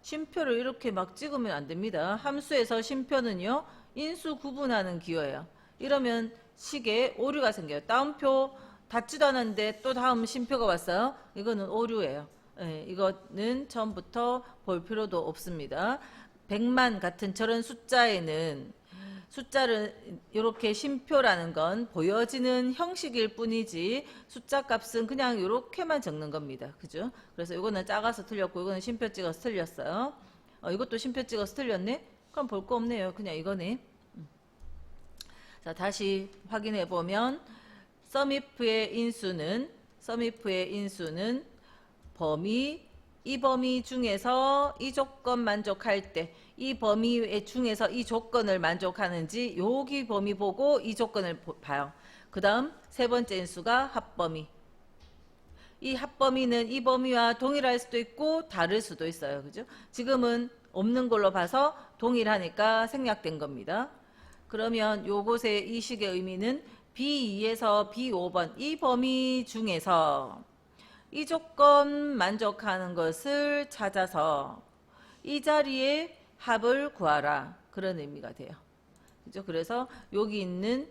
쉼표를 이렇게 막 찍으면 안 됩니다. 함수에서 쉼표는요. 인수 구분하는 기호예요. 이러면 식에 오류가 생겨요. 다운표 닫지도 않았는데 또 다음 쉼표가 왔어요. 이거는 오류예요. 네, 이거는 처음부터 볼 필요도 없습니다. 100만 같은 저런 숫자에는 숫자를 이렇게 쉼표라는 건 보여지는 형식일 뿐이지 숫자 값은 그냥 이렇게만 적는 겁니다. 그죠? 그래서 이거는 작아서 틀렸고 이거는 쉼표 찍어서 틀렸어요. 이것도 쉼표 찍어서 틀렸네? 그럼 볼 거 없네요. 그냥 이거네. 자, 다시 확인해 보면 썸이프의 인수는 범위, 이 범위 중에서 이 조건 만족할 때 이 범위 중에서 이 조건을 만족하는지 여기 범위 보고 이 조건을 봐요. 그 다음 세 번째 인수가 합범위. 이 합범위는 이 범위와 동일할 수도 있고 다를 수도 있어요. 그죠? 지금은 없는 걸로 봐서 동일하니까 생략된 겁니다. 그러면 요곳의 이 식의 의미는 B2에서 B5번 이 범위 중에서 이 조건 만족하는 것을 찾아서 이 자리에 합을 구하라. 그런 의미가 돼요. 그죠? 그래서 여기 있는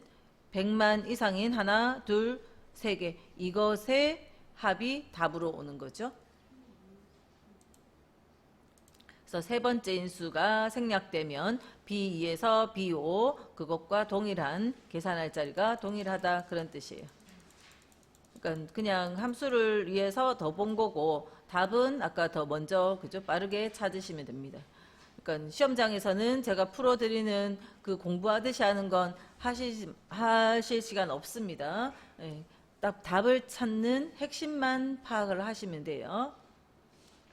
100만 이상인 하나, 둘, 세 개. 이것의 합이 답으로 오는 거죠. 그래서 세 번째 인수가 생략되면 B2에서 B5 그것과 동일한 계산할 자리가 동일하다 그런 뜻이에요. 그러니까 그냥 함수를 위해서 더 본 거고 답은 아까 더 먼저 그죠? 빠르게 찾으시면 됩니다. 그러니까 시험장에서는 제가 풀어드리는 그 공부하듯이 하는 건 하실 시간 없습니다. 예, 딱 답을 찾는 핵심만 파악을 하시면 돼요.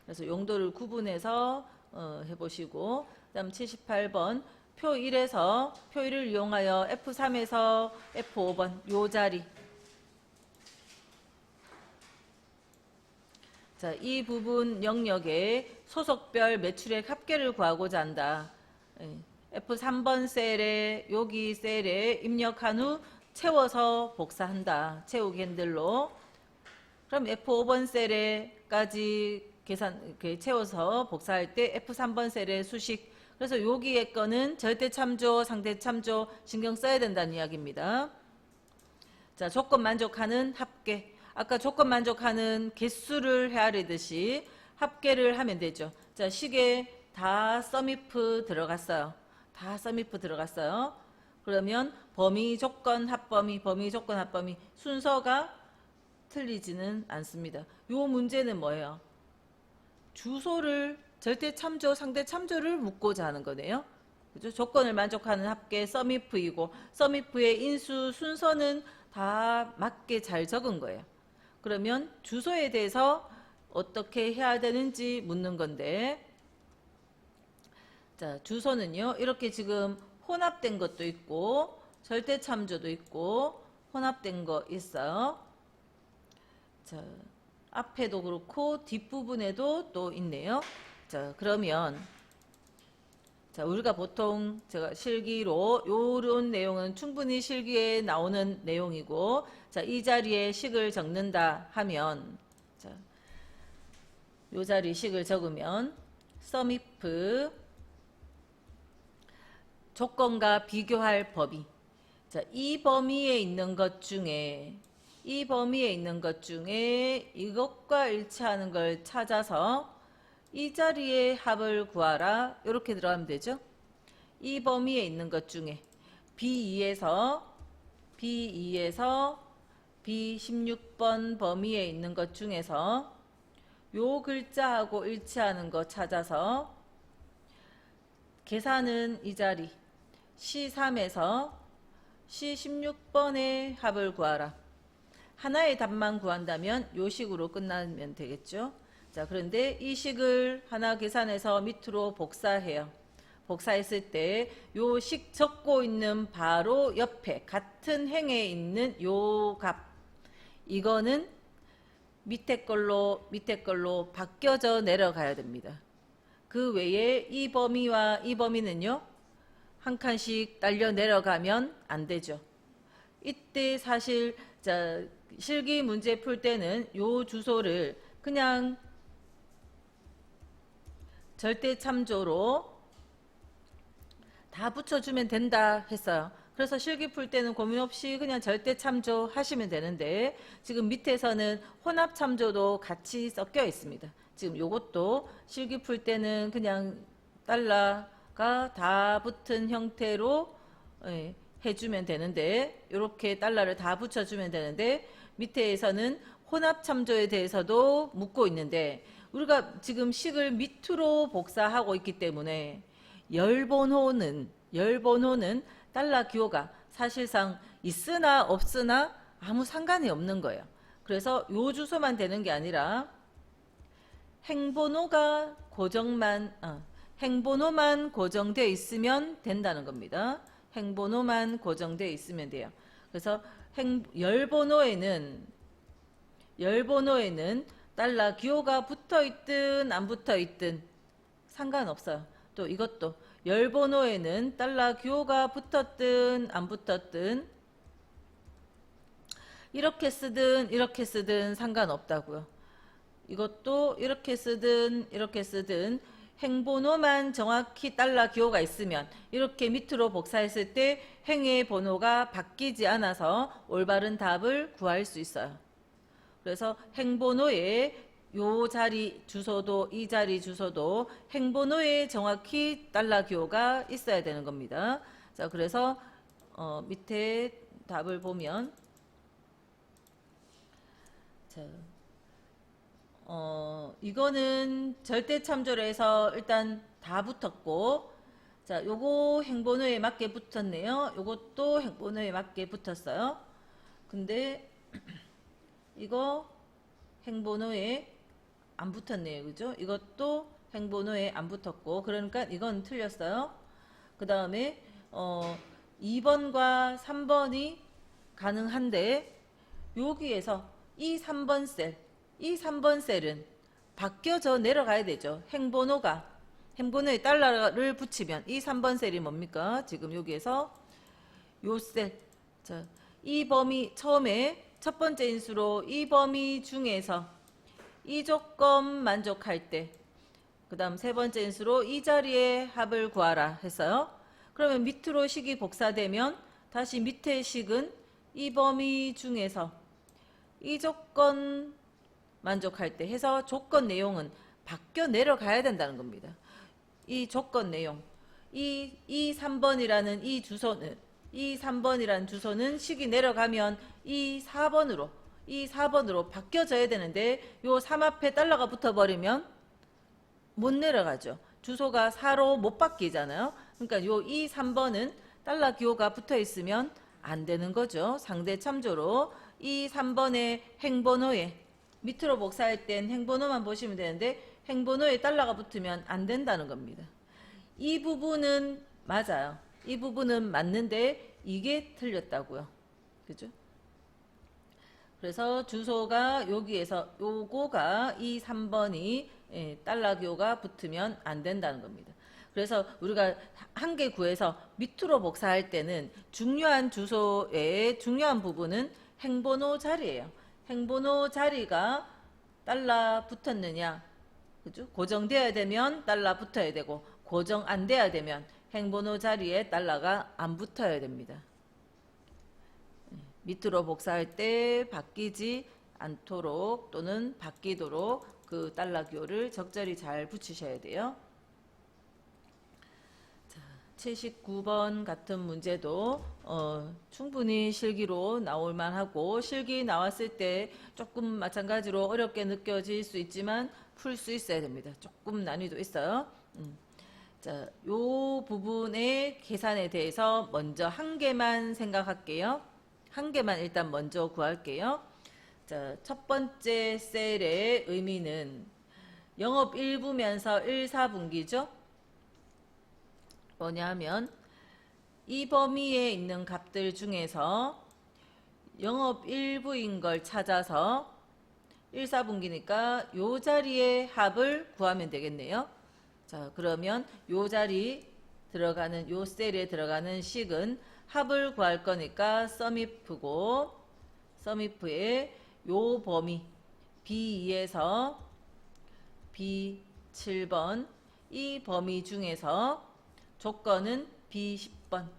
그래서 용도를 구분해서 해보시고 그다음 78번 표 1에서 표 1을 이용하여 F3에서 F5번 요 자리 자, 이 부분 영역에 소속별 매출액 합계를 구하고자 한다. F3번 셀에 여기 셀에 입력한 후 채워서 복사한다. 채우기 핸들로. 그럼 F5번 셀에까지 채워서 복사할 때 F3번 셀의 수식. 그래서 여기에 거는 절대 참조, 상대 참조 신경 써야 된다는 이야기입니다. 자, 조건 만족하는 합계. 아까 조건 만족하는 개수를 헤아리듯이 합계를 하면 되죠. 자, 식에 다 썸이프 들어갔어요. 다 썸이프 들어갔어요. 그러면 범위, 조건, 합범위, 범위, 조건, 합범위 순서가 틀리지는 않습니다. 요 문제는 뭐예요? 주소를 절대 참조, 상대 참조를 묻고자 하는 거네요. 그죠? 조건을 만족하는 합계 썸이프이고 썸이프의 인수 순서는 다 맞게 잘 적은 거예요. 그러면 주소에 대해서 어떻게 해야 되는지 묻는 건데, 자, 주소는요, 이렇게 지금 혼합된 것도 있고, 절대 참조도 있고, 혼합된 거 있어요. 자, 앞에도 그렇고, 뒷부분에도 또 있네요. 자, 그러면, 자, 우리가 보통 제가 실기로, 요런 내용은 충분히 실기에 나오는 내용이고, 자, 이 자리에 식을 적는다 하면, 자, 요 자리 식을 적으면, 썸이프, 조건과 비교할 범위. 자, 이 범위에 있는 것 중에 이것과 일치하는 걸 찾아서 이 자리의 합을 구하라. 이렇게 들어가면 되죠. 이 범위에 있는 것 중에 B2에서 B16번 범위에 있는 것 중에서 요 글자하고 일치하는 거 찾아서 계산은 이 자리 C3에서 C16번의 합을 구하라. 하나의 답만 구한다면 요 식으로 끝나면 되겠죠. 자, 그런데 이 식을 하나 계산해서 밑으로 복사해요. 복사했을 때 요 식 적고 있는 바로 옆에 같은 행에 있는 요 값, 이거는 밑에 걸로 바뀌어져 내려가야 됩니다. 그 외에 이 범위와 이 범위는요, 한 칸씩 딸려 내려가면 안 되죠. 이때 사실 자, 실기 문제 풀 때는 요 주소를 그냥 절대 참조로 다 붙여주면 된다 했어요. 그래서 실기 풀 때는 고민 없이 그냥 절대 참조 하시면 되는데, 지금 밑에서는 혼합 참조도 같이 섞여 있습니다. 지금 요것도 실기 풀 때는 그냥 달러가 다 붙은 형태로 해주면 되는데, 이렇게 달러를 다 붙여주면 되는데, 밑에에서는 혼합 참조에 대해서도 묻고 있는데, 우리가 지금 식을 밑으로 복사하고 있기 때문에 열번호는 달러 기호가 사실상 있으나 없으나 아무 상관이 없는 거예요. 그래서 요 주소만 되는 게 아니라 행번호가 행번호만 고정되어 있으면 된다는 겁니다. 행번호만 고정되어 있으면 돼요. 그래서 열번호에는 달러 기호가 붙어 있든 안 붙어 있든 상관없어요. 또 이것도 열번호에는 달러 기호가 붙었든 안 붙었든 이렇게 쓰든 상관없다고요. 이것도 이렇게 쓰든 행번호만 정확히 달러 기호가 있으면 이렇게 밑으로 복사했을 때 행의 번호가 바뀌지 않아서 올바른 답을 구할 수 있어요. 그래서 행번호에 요 자리 주소도 이 자리 주소도 행번호에 정확히 달러 기호가 있어야 되는 겁니다. 자, 그래서 밑에 답을 보면, 자, 이거는 절대 참조로 해서 일단 다 붙었고, 자, 요거 행번호에 맞게 붙었네요. 요것도 행번호에 맞게 붙었어요. 근데 이거 행번호에 안 붙었네요. 그죠? 이것도 행번호에 안 붙었고, 그러니까 이건 틀렸어요. 그 다음에 2번과 3번이 가능한데, 여기에서 이 3번 셀은 바뀌어져 내려가야 되죠. 행번호에 달러를 붙이면 이 3번 셀이 뭡니까? 지금 여기에서 요 셀. 자, 이 범위 처음에 첫 번째 인수로 이 범위 중에서 이 조건 만족할 때, 그 다음 세 번째 인수로 이 자리에 합을 구하라 했어요. 그러면 밑으로 식이 복사되면 다시 밑에 식은 이 범위 중에서 이 조건 만족할 때 해서 조건 내용은 바뀌어 내려가야 된다는 겁니다. 이 조건 내용, 이 3번이라는 이 주소는, 이 3번이라는 주소는 식이 내려가면 이 4번으로 바뀌어져야 되는데 요 3 앞에 달러가 붙어버리면 못 내려가죠. 주소가 4로 못 바뀌잖아요. 그러니까 요 이 3번은 달러 기호가 붙어 있으면 안 되는 거죠. 상대 참조로 이 3번의 행번호에 밑으로 복사할 땐 행번호만 보시면 되는데 행번호에 달러가 붙으면 안 된다는 겁니다. 이 부분은 맞아요. 이 부분은 맞는데 이게 틀렸다고요. 그죠? 그래서 주소가 여기에서 요거가 이 3번이 달러 기호가 붙으면 안 된다는 겁니다. 그래서 우리가 한 개 구해서 밑으로 복사할 때는 중요한 주소의 중요한 부분은 행번호 자리예요. 행번호 자리가 달러 붙었느냐, 그죠? 고정되어야 되면 달러 붙어야 되고 고정 안 돼야 되면 행번호 자리에 달러가 안 붙어야 됩니다. 밑으로 복사할 때 바뀌지 않도록 또는 바뀌도록 그 달러 기호를 적절히 잘 붙이셔야 돼요. 자, 79번 같은 문제도 충분히 실기로 나올 만하고 실기 나왔을 때 조금 마찬가지로 어렵게 느껴질 수 있지만 풀 수 있어야 됩니다. 조금 난이도 있어요. 자, 요 부분의 계산에 대해서 먼저 한 개만 생각할게요. 한 개만 일단 먼저 구할게요. 자, 첫 번째 셀의 의미는 영업 1부면서 1, 4분기죠. 뭐냐면 이 범위에 있는 값들 중에서 영업 1부인 걸 찾아서 1, 4분기니까 요 자리의 합을 구하면 되겠네요. 자, 그러면 요 자리 들어가는 요 셀에 들어가는 식은 합을 구할 거니까 썸이프고 썸이프의 요 범위 B2에서 B7번 이 범위 중에서 조건은 B10번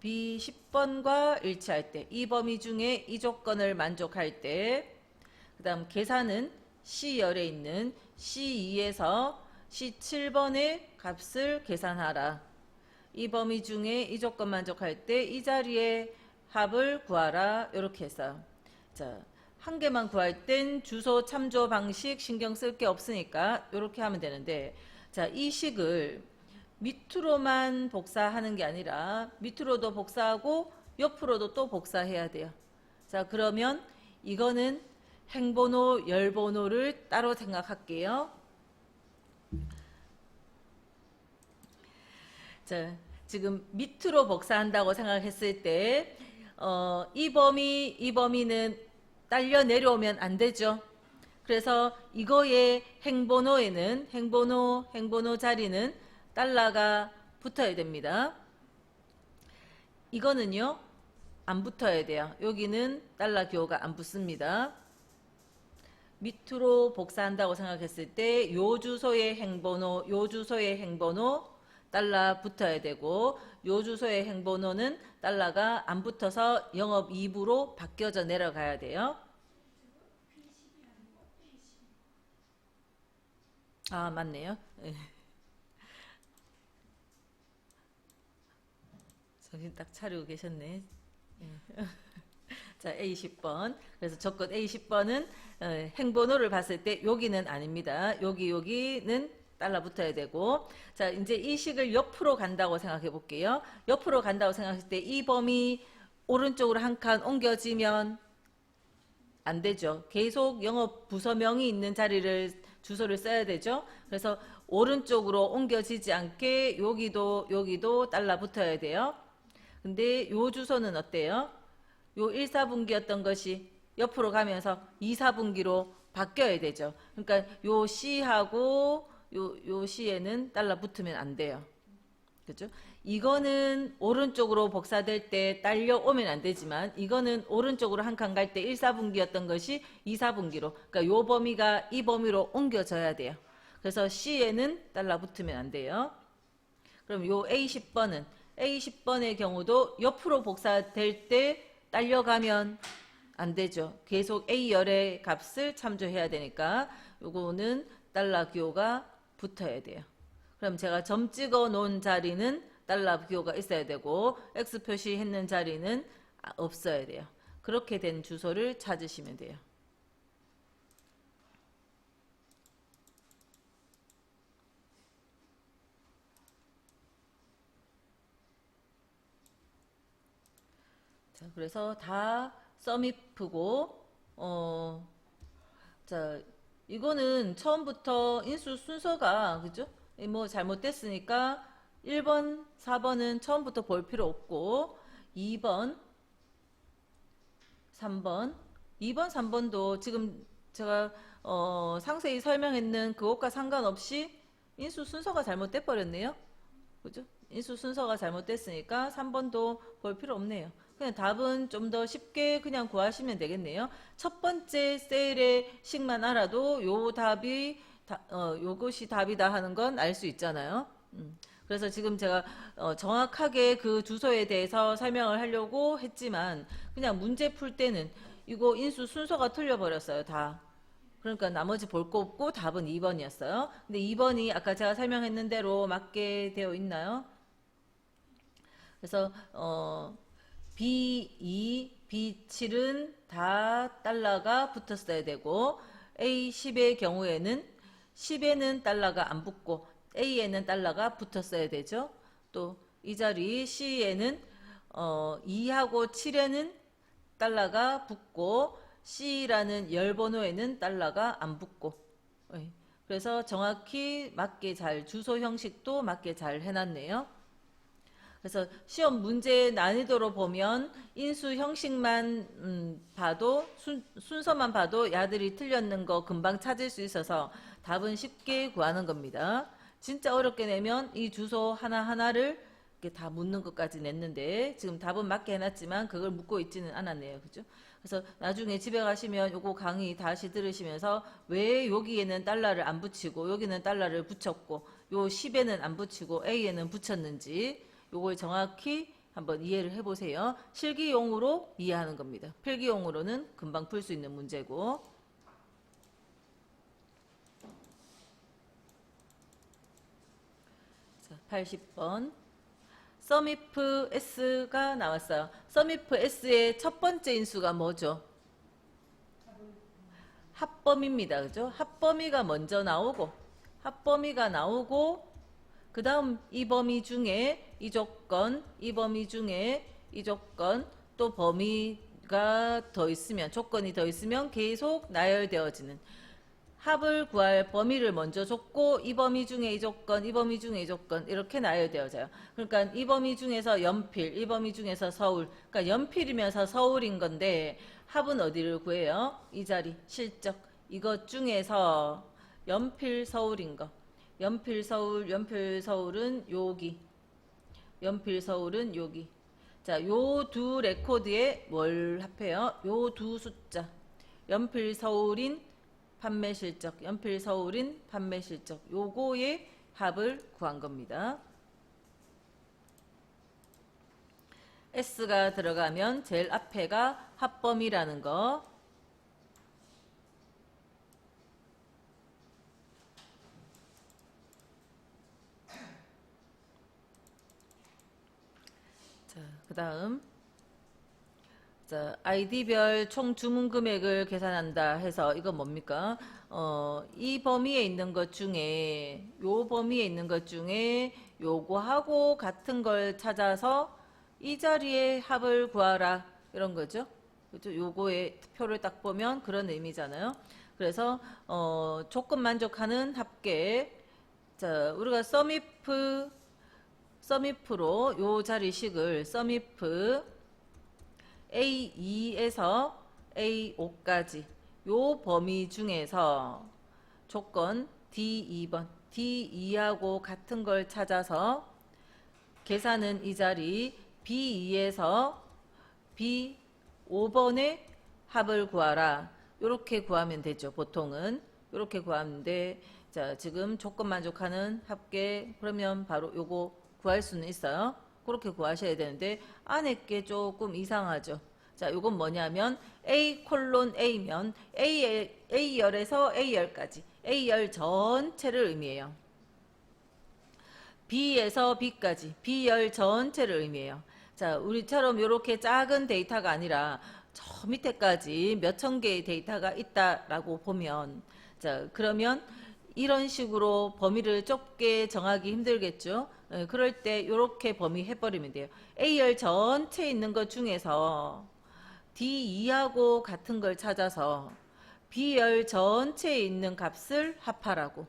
B10번과 일치할 때 이 범위 중에 이 조건을 만족할 때 그 다음 계산은 C열에 있는 C2에서 C7번의 값을 계산하라. 이 범위 중에 이 조건 만족할 때 이 자리에 합을 구하라. 이렇게 해서 자, 한 개만 구할 땐 주소 참조 방식 신경 쓸 게 없으니까 이렇게 하면 되는데 자, 이 식을 밑으로만 복사하는 게 아니라 밑으로도 복사하고 옆으로도 또 복사해야 돼요. 자, 그러면 이거는 행번호, 열번호를 따로 생각할게요. 자, 지금 밑으로 복사한다고 생각했을 때 이 범위는 딸려 내려오면 안 되죠. 그래서 이거의 행번호에는 행번호 자리는 달러가 붙어야 됩니다. 이거는요 안 붙어야 돼요. 여기는 달러 기호가 안 붙습니다. 밑으로 복사한다고 생각했을 때 요 주소의 행번호 달러 붙어야 되고 요 주소의 행번호는 달러가 안 붙어서 영업 2부로 바뀌어져 내려가야 돼요. 아, 맞네요. 정신 딱 차리고 계셨네. 자, A10번. 그래서 조건 A10번은 행번호를 봤을 때 여기는 아닙니다. 여기는 달러 붙어야 되고 자, 이제 이 식을 옆으로 간다고 생각해 볼게요. 옆으로 간다고 생각했을 때 이 범위 오른쪽으로 한 칸 옮겨지면 안 되죠. 계속 영업 부서명이 있는 자리를 주소를 써야 되죠. 그래서 오른쪽으로 옮겨지지 않게 여기도 달러 붙어야 돼요. 근데 요 주소는 어때요? 요 1, 4분기였던 것이 옆으로 가면서 2, 4분기로 바뀌어야 되죠. 그러니까 요 C하고 요 C에는 달러 붙으면 안 돼요. 그죠? 이거는 오른쪽으로 복사될 때 딸려오면 안 되지만 이거는 오른쪽으로 한 칸 갈 때 1, 4분기였던 것이 2, 4분기로 그러니까 요 범위가 이 범위로 옮겨져야 돼요. 그래서 C에는 달러 붙으면 안 돼요. 그럼 요 A10번의 경우도 옆으로 복사될 때 딸려가면 안 되죠. 계속 A열의 값을 참조해야 되니까 요거는 달러 기호가 붙어야 돼요. 그럼 제가 점 찍어 놓은 자리는 달러 기호가 있어야 되고 X 표시했는 자리는 없어야 돼요. 그렇게 된 주소를 찾으시면 돼요. 자, 그래서 다 서미프고 자, 이거는 처음부터 인수 순서가 그죠? 뭐 잘못됐으니까 1번, 4번은 처음부터 볼 필요 없고 2번, 3번, 2번, 3번도 지금 제가 상세히 설명했는 그것과 상관없이 인수 순서가 잘못돼 버렸네요. 그죠? 인수 순서가 잘못됐으니까 3번도 볼 필요 없네요. 그냥 답은 좀 더 쉽게 그냥 구하시면 되겠네요. 첫 번째 셀의 식만 알아도 요 답이 요것이 답이다 하는 건 알 수 있잖아요. 그래서 지금 제가 정확하게 그 주소에 대해서 설명을 하려고 했지만 그냥 문제 풀 때는 이거 인수 순서가 틀려버렸어요. 다. 그러니까 나머지 볼 거 없고 답은 2번이었어요. 근데 2번이 아까 제가 설명했는 대로 맞게 되어 있나요? 그래서 B2, B7은 다 달러가 붙었어야 되고 A10의 경우에는 10에는 달러가 안 붙고 A에는 달러가 붙었어야 되죠. 또 이 자리 C에는 2하고 7에는 달러가 붙고 C라는 열 번호에는 달러가 안 붙고 그래서 정확히 맞게 잘 주소 형식도 맞게 잘 해놨네요. 그래서 시험 문제 난이도로 보면 인수 형식만 봐도 순서만 봐도 야들이 틀렸는 거 금방 찾을 수 있어서 답은 쉽게 구하는 겁니다. 진짜 어렵게 내면 이 주소 하나하나를 이렇게 다 묻는 것까지 냈는데 지금 답은 맞게 해놨지만 그걸 묻고 있지는 않았네요. 그죠? 그래서 나중에 집에 가시면 요거 강의 다시 들으시면서 왜 여기에는 달러를 안 붙이고 여기는 달러를 붙였고 요 10에는 안 붙이고 A에는 붙였는지 요걸 정확히 한번 이해를 해보세요. 실기용으로 이해하는 겁니다. 필기용으로는 금방 풀 수 있는 문제고. 자, 80번. 서미프 S가 나왔어요. 서미프 S의 첫 번째 인수가 뭐죠? 합범위입니다. 그죠? 합범위가 먼저 나오고 그 다음 이 범위 중에 이 조건, 이 범위 중에 이 조건, 또 범위가 더 있으면, 조건이 더 있으면 계속 나열되어지는 합을 구할 범위를 먼저 줬고 이 범위 중에 이 조건, 이 범위 중에 이 조건 이렇게 나열되어져요. 그러니까 이 범위 중에서 연필, 이 범위 중에서 서울, 그러니까 연필이면서 서울인 건데 합은 어디를 구해요? 이 자리, 실적, 이것 중에서 연필 서울인 거. 연필 서울은 여기. 연필 서울은 여기. 자, 요 두 레코드에 뭘 합해요? 요 두 숫자. 연필 서울인 판매 실적, 연필 서울인 판매 실적. 요거의 합을 구한 겁니다. S가 들어가면 제일 앞에가 합범위라는 거. 자, 그 다음 아이디별 총 주문 금액을 계산한다 해서 이건 뭡니까? 이 범위에 있는 것 중에 요 범위에 있는 것 중에 요거하고 같은 걸 찾아서 이 자리에 합을 구하라 이런 거죠. 그죠? 요거의 표를 딱 보면 그런 의미잖아요. 그래서 조건 만족하는 합계. 자, 우리가 서미프로 요 자리식을 서미프 A2에서 A5까지 요 범위 중에서 조건 D2번, D2하고 같은 걸 찾아서 계산은 이 자리 B2에서 B5번의 합을 구하라. 요렇게 구하면 되죠. 보통은 요렇게 구하는데 자, 지금 조건 만족하는 합계 그러면 바로 요거 구할 수는 있어요. 그렇게 구하셔야 되는데 안에 게 조금 이상하죠. 자, 요건 뭐냐면 A 콜론 A면 A열에서 A열까지 A열 전체를 의미해요. B에서 B까지 B열 전체를 의미해요. 자, 우리처럼 이렇게 작은 데이터가 아니라 저 밑에까지 몇천 개의 데이터가 있다라고 보면, 자, 그러면 이런 식으로 범위를 좁게 정하기 힘들겠죠. 그럴 때 이렇게 범위 해버리면 돼요. A열 전체에 있는 것 중에서 D2하고 같은 걸 찾아서 B열 전체에 있는 값을 합하라고.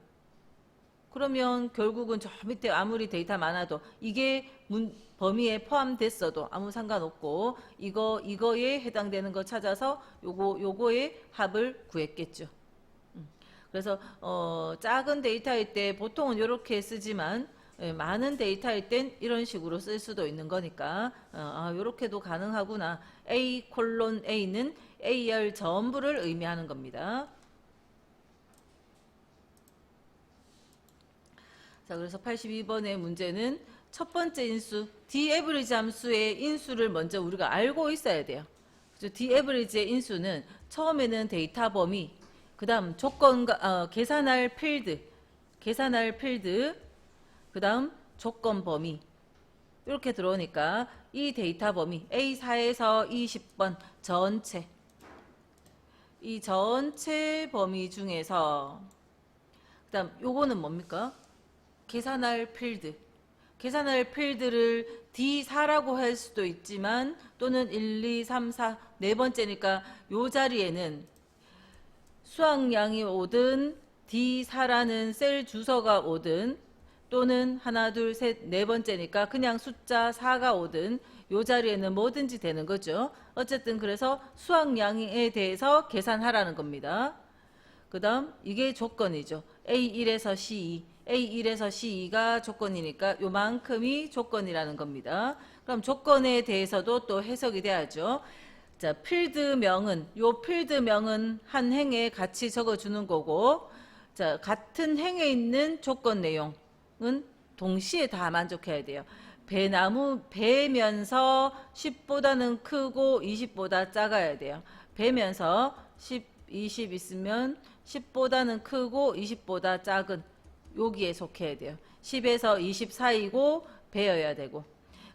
그러면 결국은 저 밑에 아무리 데이터 많아도 이게 범위에 포함됐어도 아무 상관없고 이거에 해당되는 거 찾아서 요거의 합을 구했겠죠. 그래서 작은 데이터일 때 보통은 이렇게 쓰지만 많은 데이터일 땐 이런 식으로 쓸 수도 있는 거니까 이렇게도 가능하구나. A 콜론 A는 A열 전부를 의미하는 겁니다. 자, 그래서 82번의 문제는 첫 번째 인수 D-average 함수의 인수를 먼저 우리가 알고 있어야 돼요. 그래서 D-average의 인수는 처음에는 데이터 범위, 그 다음 조건과 계산할 필드, 그 다음 조건 범위 이렇게 들어오니까 이 데이터 범위 A4에서 20번 전체, 이 전체 범위 중에서 그 다음 요거는 뭡니까? 계산할 필드를 D4라고 할 수도 있지만 또는 1, 2, 3, 4 네 번째니까 요 자리에는 수학량이 오든 D4라는 셀 주소가 오든 또는 하나, 둘, 셋, 네 번째니까 그냥 숫자 4가 오든 요 자리에는 뭐든지 되는 거죠. 어쨌든 그래서 수학량에 대해서 계산하라는 겁니다. 그 다음 이게 조건이죠. A1에서 C2 A1에서 C2가 조건이니까 요만큼이 조건이라는 겁니다. 그럼 조건에 대해서도 또 해석이 돼야죠. 자, 필드명은 요 필드명은 한 행에 같이 적어주는 거고, 자, 같은 행에 있는 조건 내용은 동시에 다 만족해야 돼요. 배면서 10보다는 크고 20보다 작아야 돼요. 배면서 10, 20 있으면 10보다는 크고 20보다 작은 여기에 속해야 돼요. 10에서 20 사이고 배여야 되고.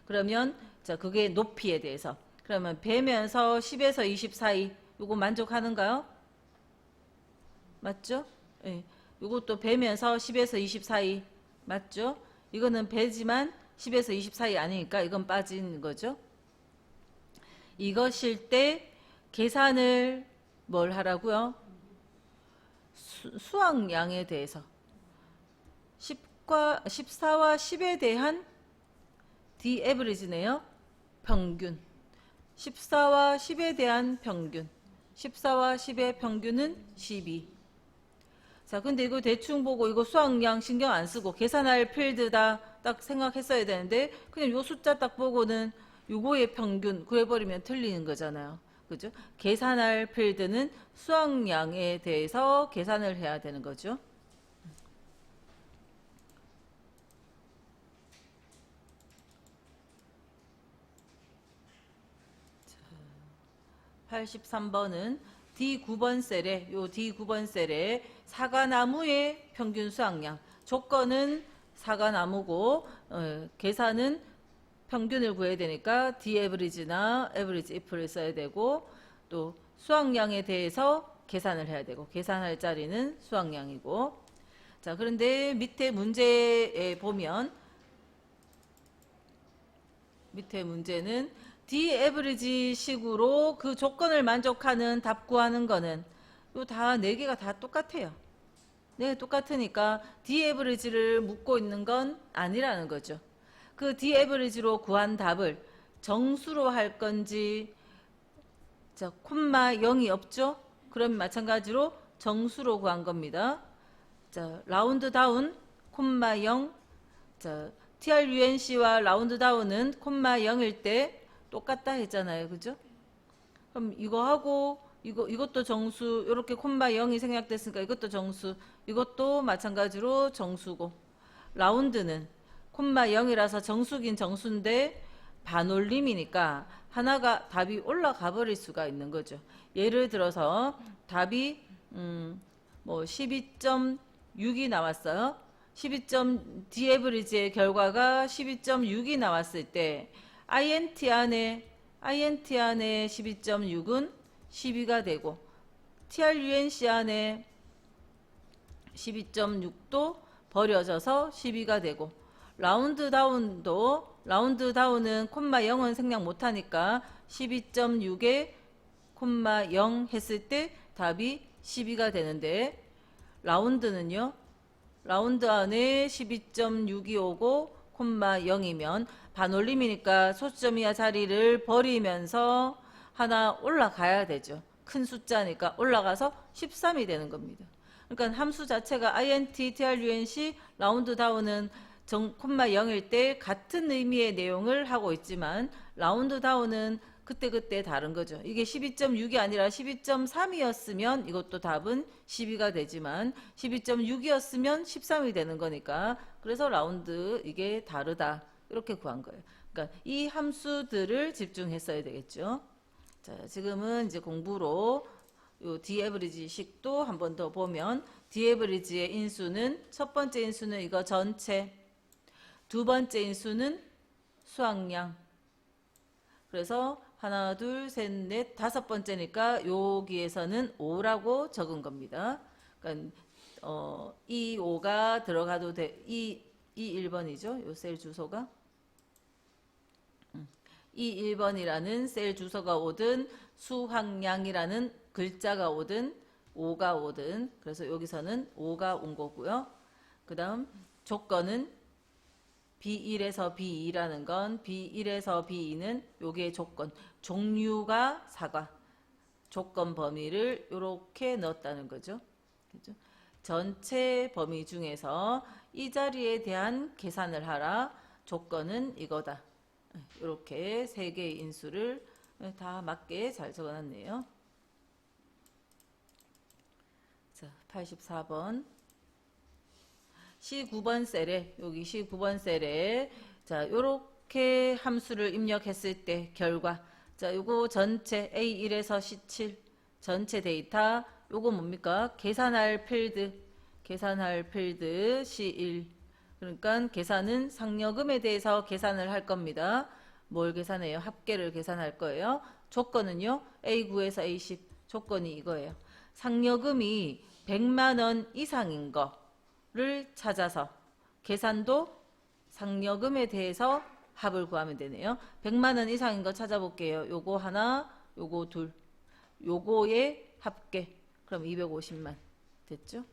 그러면 자, 그게 높이에 대해서. 그러면 배면서 10에서 20 사이 요거 만족하는가요? 맞죠? 예. 요것도 배면서 10에서 20 사이 맞죠? 이거는 배지만 10에서 20 사이 아니니까 이건 빠진 거죠. 이것일 때 계산을 뭘 하라고요? 수학량에 대해서 14와 10에 대한 D-average네요. 평균. 14와 10에 대한 평균. 14와 10의 평균은 12. 자, 근데 이거 대충 보고 이거 수학량 신경 안 쓰고 계산할 필드다 딱 생각했어야 되는데 그냥 요 숫자 딱 보고는 요거의 평균 구해버리면 틀리는 거잖아요. 그죠? 계산할 필드는 수학량에 대해서 계산을 해야 되는 거죠. 83번은 D9번 셀에 요 D9번 셀에 사과나무의 평균 수확량 조건은 사과나무고 계산은 평균을 구해야 되니까 D-average나 average if를 써야 되고 또 수확량에 대해서 계산을 해야 되고 계산할 자리는 수확량이고 자 그런데 밑에 문제에 보면 밑에 문제는 D-average 식으로 그 조건을 만족하는 답 구하는 거는 요 다 4개가 다 똑같아요. 네, 똑같으니까 D-average를 묻고 있는 건 아니라는 거죠. 그 D-average로 구한 답을 정수로 할 건지 자, 콤마 0이 없죠? 그럼 마찬가지로 정수로 구한 겁니다. 자, 라운드 다운 콤마 0 자, TRUNC와 라운드 다운은 콤마 0일 때 똑같다 했잖아요. 그죠? 그럼 이거하고 이것도 정수 이렇게 콤마 0이 생략됐으니까 이것도 정수 이것도 마찬가지로 정수고 라운드는 콤마 0이라서 정수긴 정수인데 반올림이니까 하나가 답이 올라가 버릴 수가 있는 거죠. 예를 들어서 답이 뭐 12.6이 나왔어요. D에버리지의 결과가 12.6이 나왔을 때 INT 안에 12.6은 12가 되고 TRUNC 안에 12.6도 버려져서 12가 되고 라운드 다운은 콤마 0은 생략 못하니까 12.6에 콤마 0 했을 때 답이 12가 되는데 라운드는요. 라운드 안에 12.6이 오고 콤마 0이면 반올림이니까 소수점 이하 자리를 버리면서 하나 올라가야 되죠. 큰 숫자니까 올라가서 13이 되는 겁니다. 그러니까 함수 자체가 int, trunc, 라운드 다운은 콤마 0일 때 같은 의미의 내용을 하고 있지만 라운드 다운은 그때그때 다른 거죠. 이게 12.6이 아니라 12.3이었으면 이것도 답은 12가 되지만 12.6이었으면 13이 되는 거니까 그래서 라운드 이게 다르다. 이렇게 구한 거예요. 그러니까 이 함수들을 집중했어야 되겠죠. 자, 지금은 이제 공부로 요 D에버리지 식도 한 번 더 보면 D에버리지의 인수는 첫 번째 인수는 이거 전체, 두 번째 인수는 수학량. 그래서 하나, 둘, 셋, 넷, 다섯 번째니까 여기에서는 5라고 적은 겁니다. 그러니까 이 5가 들어가도 돼. 이 1번이죠. 요 셀 주소가. 이 1번이라는 셀 주소가 오든 수학량이라는 글자가 오든 5가 오든 그래서 여기서는 5가 온 거고요. 그 다음 조건은 B1에서 B2라는 건 B1에서 B2는 요게 조건, 종류가 사과, 조건 범위를 이렇게 넣었다는 거죠. 그죠? 전체 범위 중에서 이 자리에 대한 계산을 하라. 조건은 이거다. 이렇게 세 개의 인수를 다 맞게 잘 적어놨네요. 자, 84번. C9번 셀에 여기 C9번 셀에 자 요렇게 함수를 입력했을 때 결과 자 요거 전체 A1에서 C7 전체 데이터 요거 뭡니까? 계산할 필드 C1 그러니까 계산은 상여금에 대해서 계산을 할 겁니다. 뭘 계산해요? 합계를 계산할 거예요. 조건은요 A9에서 A10 조건이 이거예요. 상여금이 100만원 이상인 거를 찾아서 계산도 상여금에 대해서 합을 구하면 되네요. 100만원 이상인 거 찾아볼게요. 요거 하나, 요거 둘. 요거의 합계. 그럼 250만. 됐죠?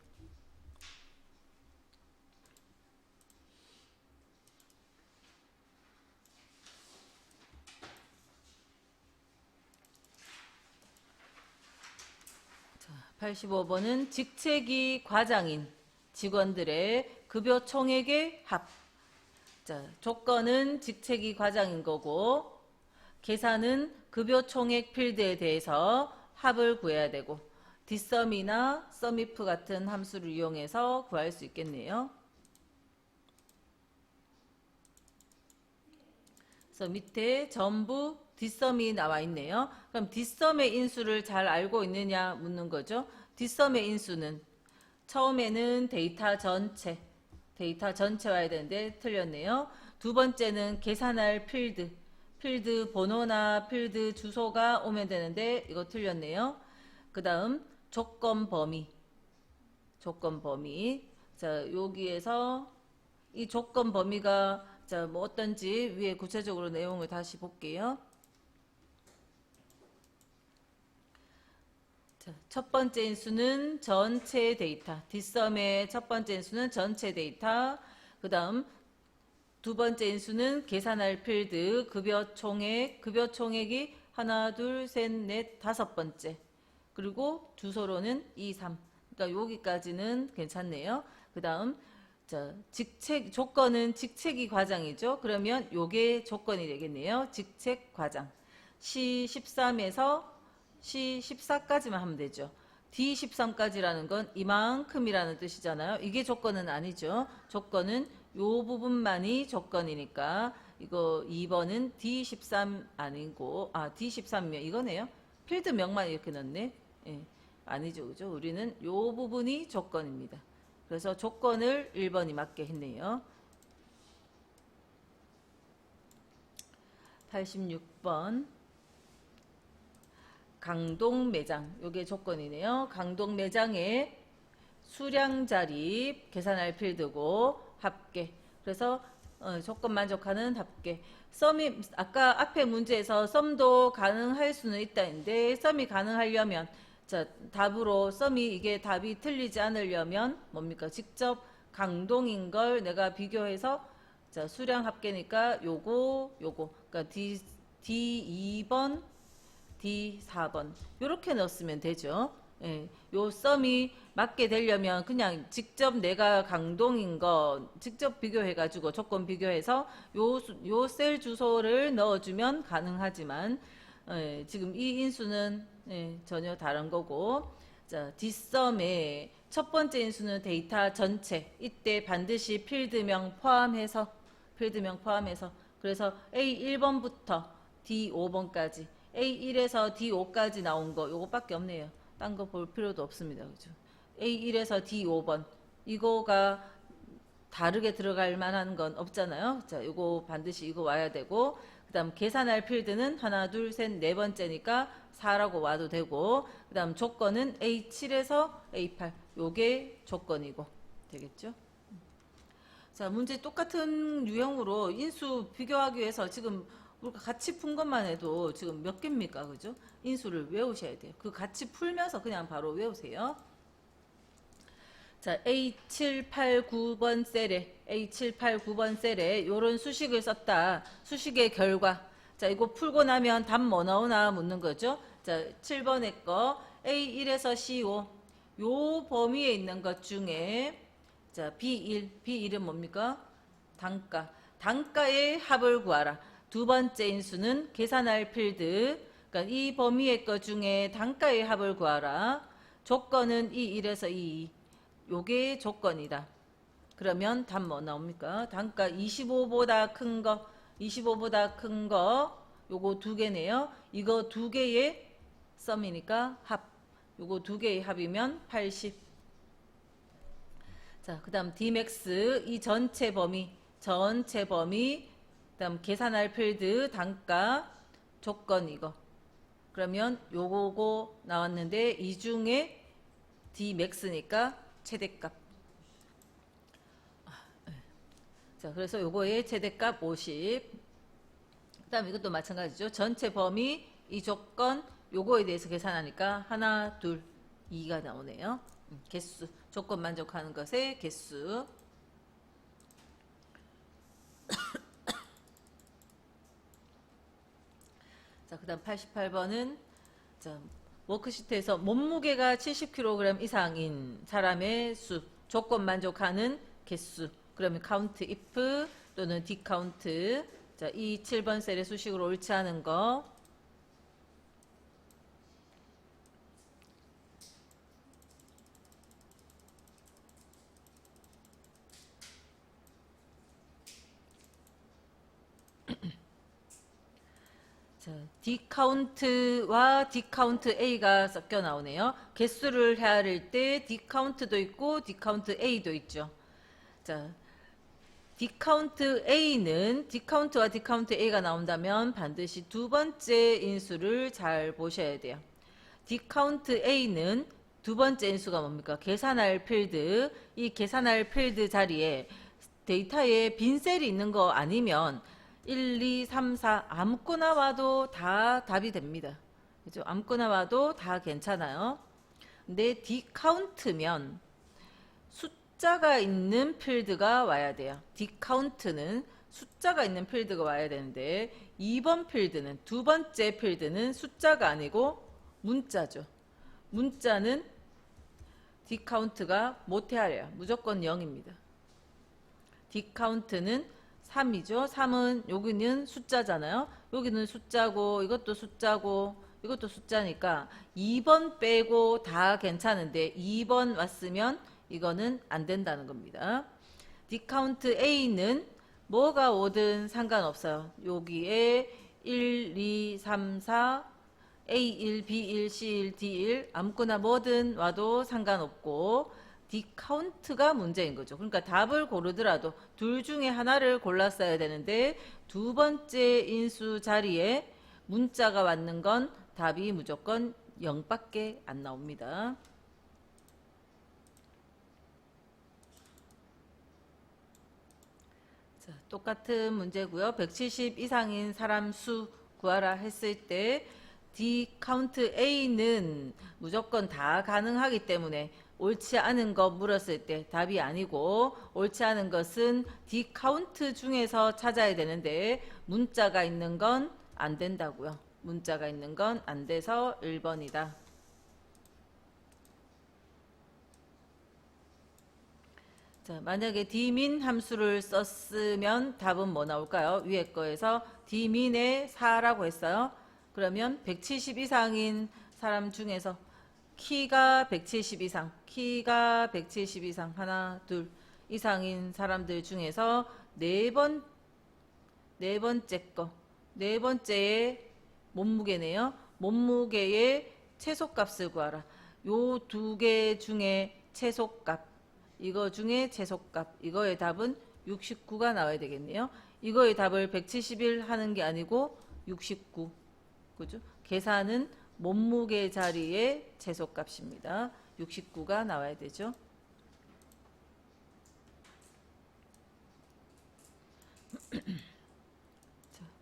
자, 85번은 직책이 과장인 직원들의 급여 총액의 합. 자, 조건은 직책이 과장인 거고 계산은 급여 총액 필드에 대해서 합을 구해야 되고 뒷섬이나 썸이프 같은 함수를 이용해서 구할 수 있겠네요. 그래서 밑에 전부 뒷섬이 나와 있네요. 그럼 뒷섬의 인수를 잘 알고 있느냐 묻는 거죠. 뒷섬의 인수는 처음에는 데이터 전체 와야 되는데 틀렸네요. 두 번째는 계산할 필드 번호나 필드 주소가 오면 되는데 이거 틀렸네요. 그 다음 조건 범위. 자, 여기에서 이 조건 범위가 자, 뭐 어떤지 위에 구체적으로 내용을 다시 볼게요. 자, 첫 번째 인수는 전체 데이터. 뒷섬의 첫 번째 인수는 전체 데이터. 그 다음 두 번째 인수는 계산할 필드, 급여 총액이 하나, 둘, 셋, 넷, 다섯 번째. 그리고 주소로는 2, 3. 그러니까 여기까지는 괜찮네요. 그 다음 자, 조건은 직책이 과장이죠. 그러면 요게 조건이 되겠네요. 직책 과장. C13에서 C14까지만 하면 되죠. D13까지라는 건 이만큼이라는 뜻이잖아요. 이게 조건은 아니죠. 조건은 요 부분만이 조건이니까 이거 2번은 D13 아니고 D13이면 이거네요. 필드명만 이렇게 넣네. 예, 아니죠. 그죠? 우리는 요 부분이 조건입니다. 그래서 조건을 1번이 맞게 했네요. 86번 강동 매장, 요게 조건이네요. 강동 매장에 수량 자립 계산할 필드고 합계. 그래서 조건 만족하는 합계. 썸이 아까 앞에 문제에서 썸도 가능할 수는 있다는데 썸이 가능하려면 자 답으로 썸이 이게 답이 틀리지 않으려면 뭡니까? 직접 강동인 걸 내가 비교해서 자 수량 합계니까 요거 그러니까 D2번 D4번 요렇게 넣었으면 되죠. 예, 요 썸이 맞게 되려면 그냥 직접 내가 강동인 거 직접 비교해가지고 조건 비교해서 요 셀 주소를 넣어주면 가능하지만 지금 이 인수는 전혀 다른 거고 자 뒷섬의 첫 번째 인수는 데이터 전체 이때 반드시 필드명 포함해서 그래서 A1번부터 D5번까지 A1에서 D5까지 나온 거 요거밖에 없네요. 딴 거 볼 필요도 없습니다. 그죠? A1에서 D5번 이거가 다르게 들어갈 만한 건 없잖아요. 자, 요거 반드시 이거 와야 되고 그다음 계산할 필드는 하나, 둘, 셋, 네 번째니까 4라고 와도 되고 그다음 조건은 A7에서 A8 요게 조건이고 되겠죠? 자, 문제 똑같은 유형으로 인수 비교하기 위해서 지금 우리가 같이 푼 것만 해도 지금 몇 개입니까? 그죠? 인수를 외우셔야 돼요. 그 같이 풀면서 그냥 바로 외우세요. 자, A7, 8, 9번 셀에 요런 수식을 썼다. 수식의 결과. 자, 이거 풀고 나면 답 뭐 나오나 묻는 거죠. 자, 7번의 거 A1에서 C5 요 범위에 있는 것 중에 자, B1은 뭡니까? 단가의 합을 구하라. 두 번째 인수는 계산할 필드. 그러니까 이 범위의 것 중에 단가의 합을 구하라. 조건은 E1에서 E2. 요게 조건이다. 그러면 답 뭐 나옵니까? 단가 25보다 큰 거, 요거 두 개네요. 이거 두 개의 썸이니까 합. 요거 두 개의 합이면 80. 자, 그 다음 Dmax, 이 전체 범위, 그 다음 계산할 필드, 단가, 조건 이거. 그러면 요거 나왔는데 이 중에 Dmax니까 최대값. 자, 그래서 요거의 최대값 50. 그 다음 이것도 마찬가지죠. 전체 범위, 이 조건, 요거에 대해서 계산하니까 하나, 둘, 2가 나오네요. 개수. 조건 만족하는 것의 개수. 자, 그 다음 88번은 자, 워크시트에서 몸무게가 70kg 이상인 사람의 수, 조건 만족하는 개수. 그러면 count if 또는 decount. 자, 이 7번 셀의 수식으로 옳지 않은 거. 자, Dcount와 Dcount A가 섞여 나오네요. 개수를 헤아릴 때 Dcount도 있고 Dcount A도 있죠. 자, Dcount A는 Dcount와 Dcount A가 나온다면 반드시 두 번째 인수를 잘 보셔야 돼요. Dcount A는 두 번째 인수가 뭡니까? 계산할 필드. 이 계산할 필드 자리에 데이터에 빈 셀이 있는 거 아니면 1, 2, 3, 4 아무거나 와도 다 답이 됩니다. 그죠? 아무거나 와도 다 괜찮아요. 근데 Dcount면 숫자가 있는 필드가 와야 돼요. Dcount는 숫자가 있는 필드가 와야 되는데 2번 필드는 두 번째 필드는 숫자가 아니고 문자죠. 문자는 Dcount가 못 헤아려요. 무조건 0입니다. Dcount는 3이죠. 3은 여기는 숫자잖아요. 여기는 숫자고 이것도 숫자고 이것도 숫자니까 2번 빼고 다 괜찮은데 2번 왔으면 이거는 안 된다는 겁니다. Dcount A는 뭐가 오든 상관없어요. 여기에 1, 2, 3, 4 A1, B1, C1, D1 아무거나 뭐든 와도 상관없고 디카운트가 문제인 거죠. 그러니까 답을 고르더라도 둘 중에 하나를 골랐어야 되는데 두 번째 인수 자리에 문자가 왔는 건 답이 무조건 0밖에 안 나옵니다. 자, 똑같은 문제고요. 170 이상인 사람 수 구하라 했을 때 D 카운트 A는 무조건 다 가능하기 때문에 옳지 않은 거 물었을 때 답이 아니고 옳지 않은 것은 D 카운트 중에서 찾아야 되는데 문자가 있는 건 안 된다고요. 문자가 있는 건 안 돼서 1번이다. 자, 만약에 D민 함수를 썼으면 답은 뭐 나올까요? 위에 거에서 D민의 4라고 했어요. 그러면 170 이상인 사람 중에서 키가 170 이상, 키가 170 이상, 하나, 둘 이상인 사람들 중에서 네 번째 거, 네 번째의 몸무게네요. 몸무게의 최소값을 구하라. 요 두 개 중에 최소값, 이거 중에 최소값, 이거의 답은 69가 나와야 되겠네요. 이거의 답을 171 하는 게 아니고 69, 그죠? 계산은 몸무게 자리의 최소값입니다. 69가 나와야 되죠.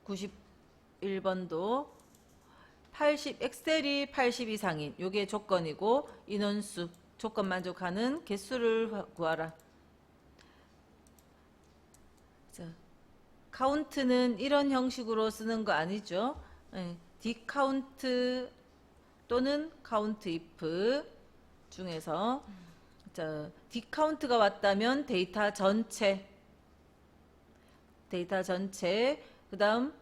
91번도 80, 엑셀이 80 이상인 요게 조건이고 인원수 조건 만족하는 개수를 구하라. 자, 카운트는 이런 형식으로 쓰는 거 아니죠. 네, 디카운트 또는 카운트 if 중에서 자, 디카운트가 왔다면 데이터 전체 그 다음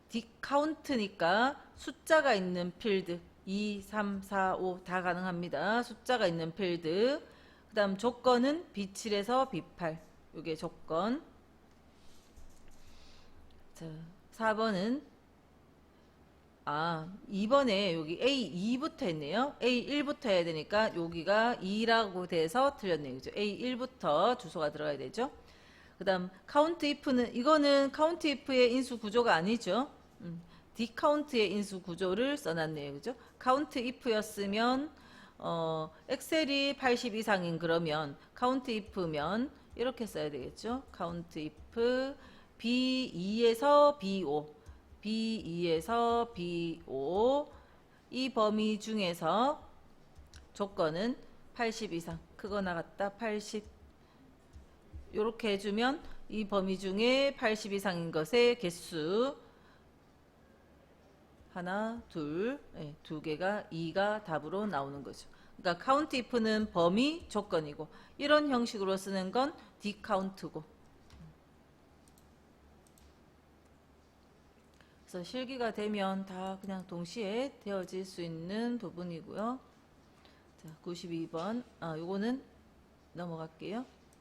디카운트니까 숫자가 있는 필드 2, 3, 4, 5 다 가능합니다. 숫자가 있는 필드 그 다음 조건은 B7에서 B8 요게 조건. 자, 4번은 2번에 여기 A2부터 했네요. A1부터 해야 되니까 여기가 2라고 돼서 틀렸네요. 그죠? A1부터 주소가 들어가야 되죠. 그 다음 카운트 if는 이거는 카운트 if의 인수 구조가 아니죠. 디카운트의 인수 구조를 써놨네요. 그죠? 카운트 if였으면 엑셀이 80 이상인 그러면 카운트 if면 이렇게 써야 되겠죠. 카운트 if B2에서 B5 B2에서 B5 이 범위 중에서 조건은 80 이상 크거나 같다 80 이렇게 해주면 이 범위 중에 80 이상인 것의 개수 하나, 둘, 네, 두 개가 2가 답으로 나오는 거죠. 그러니까 카운트 if는 범위 조건이고 이런 형식으로 쓰는 건 디카운트고. 그래서 실기가 되면 다 그냥 동시에 되어질 수 있는 부분이고요. 자, 92번. 요거는 넘어갈게요.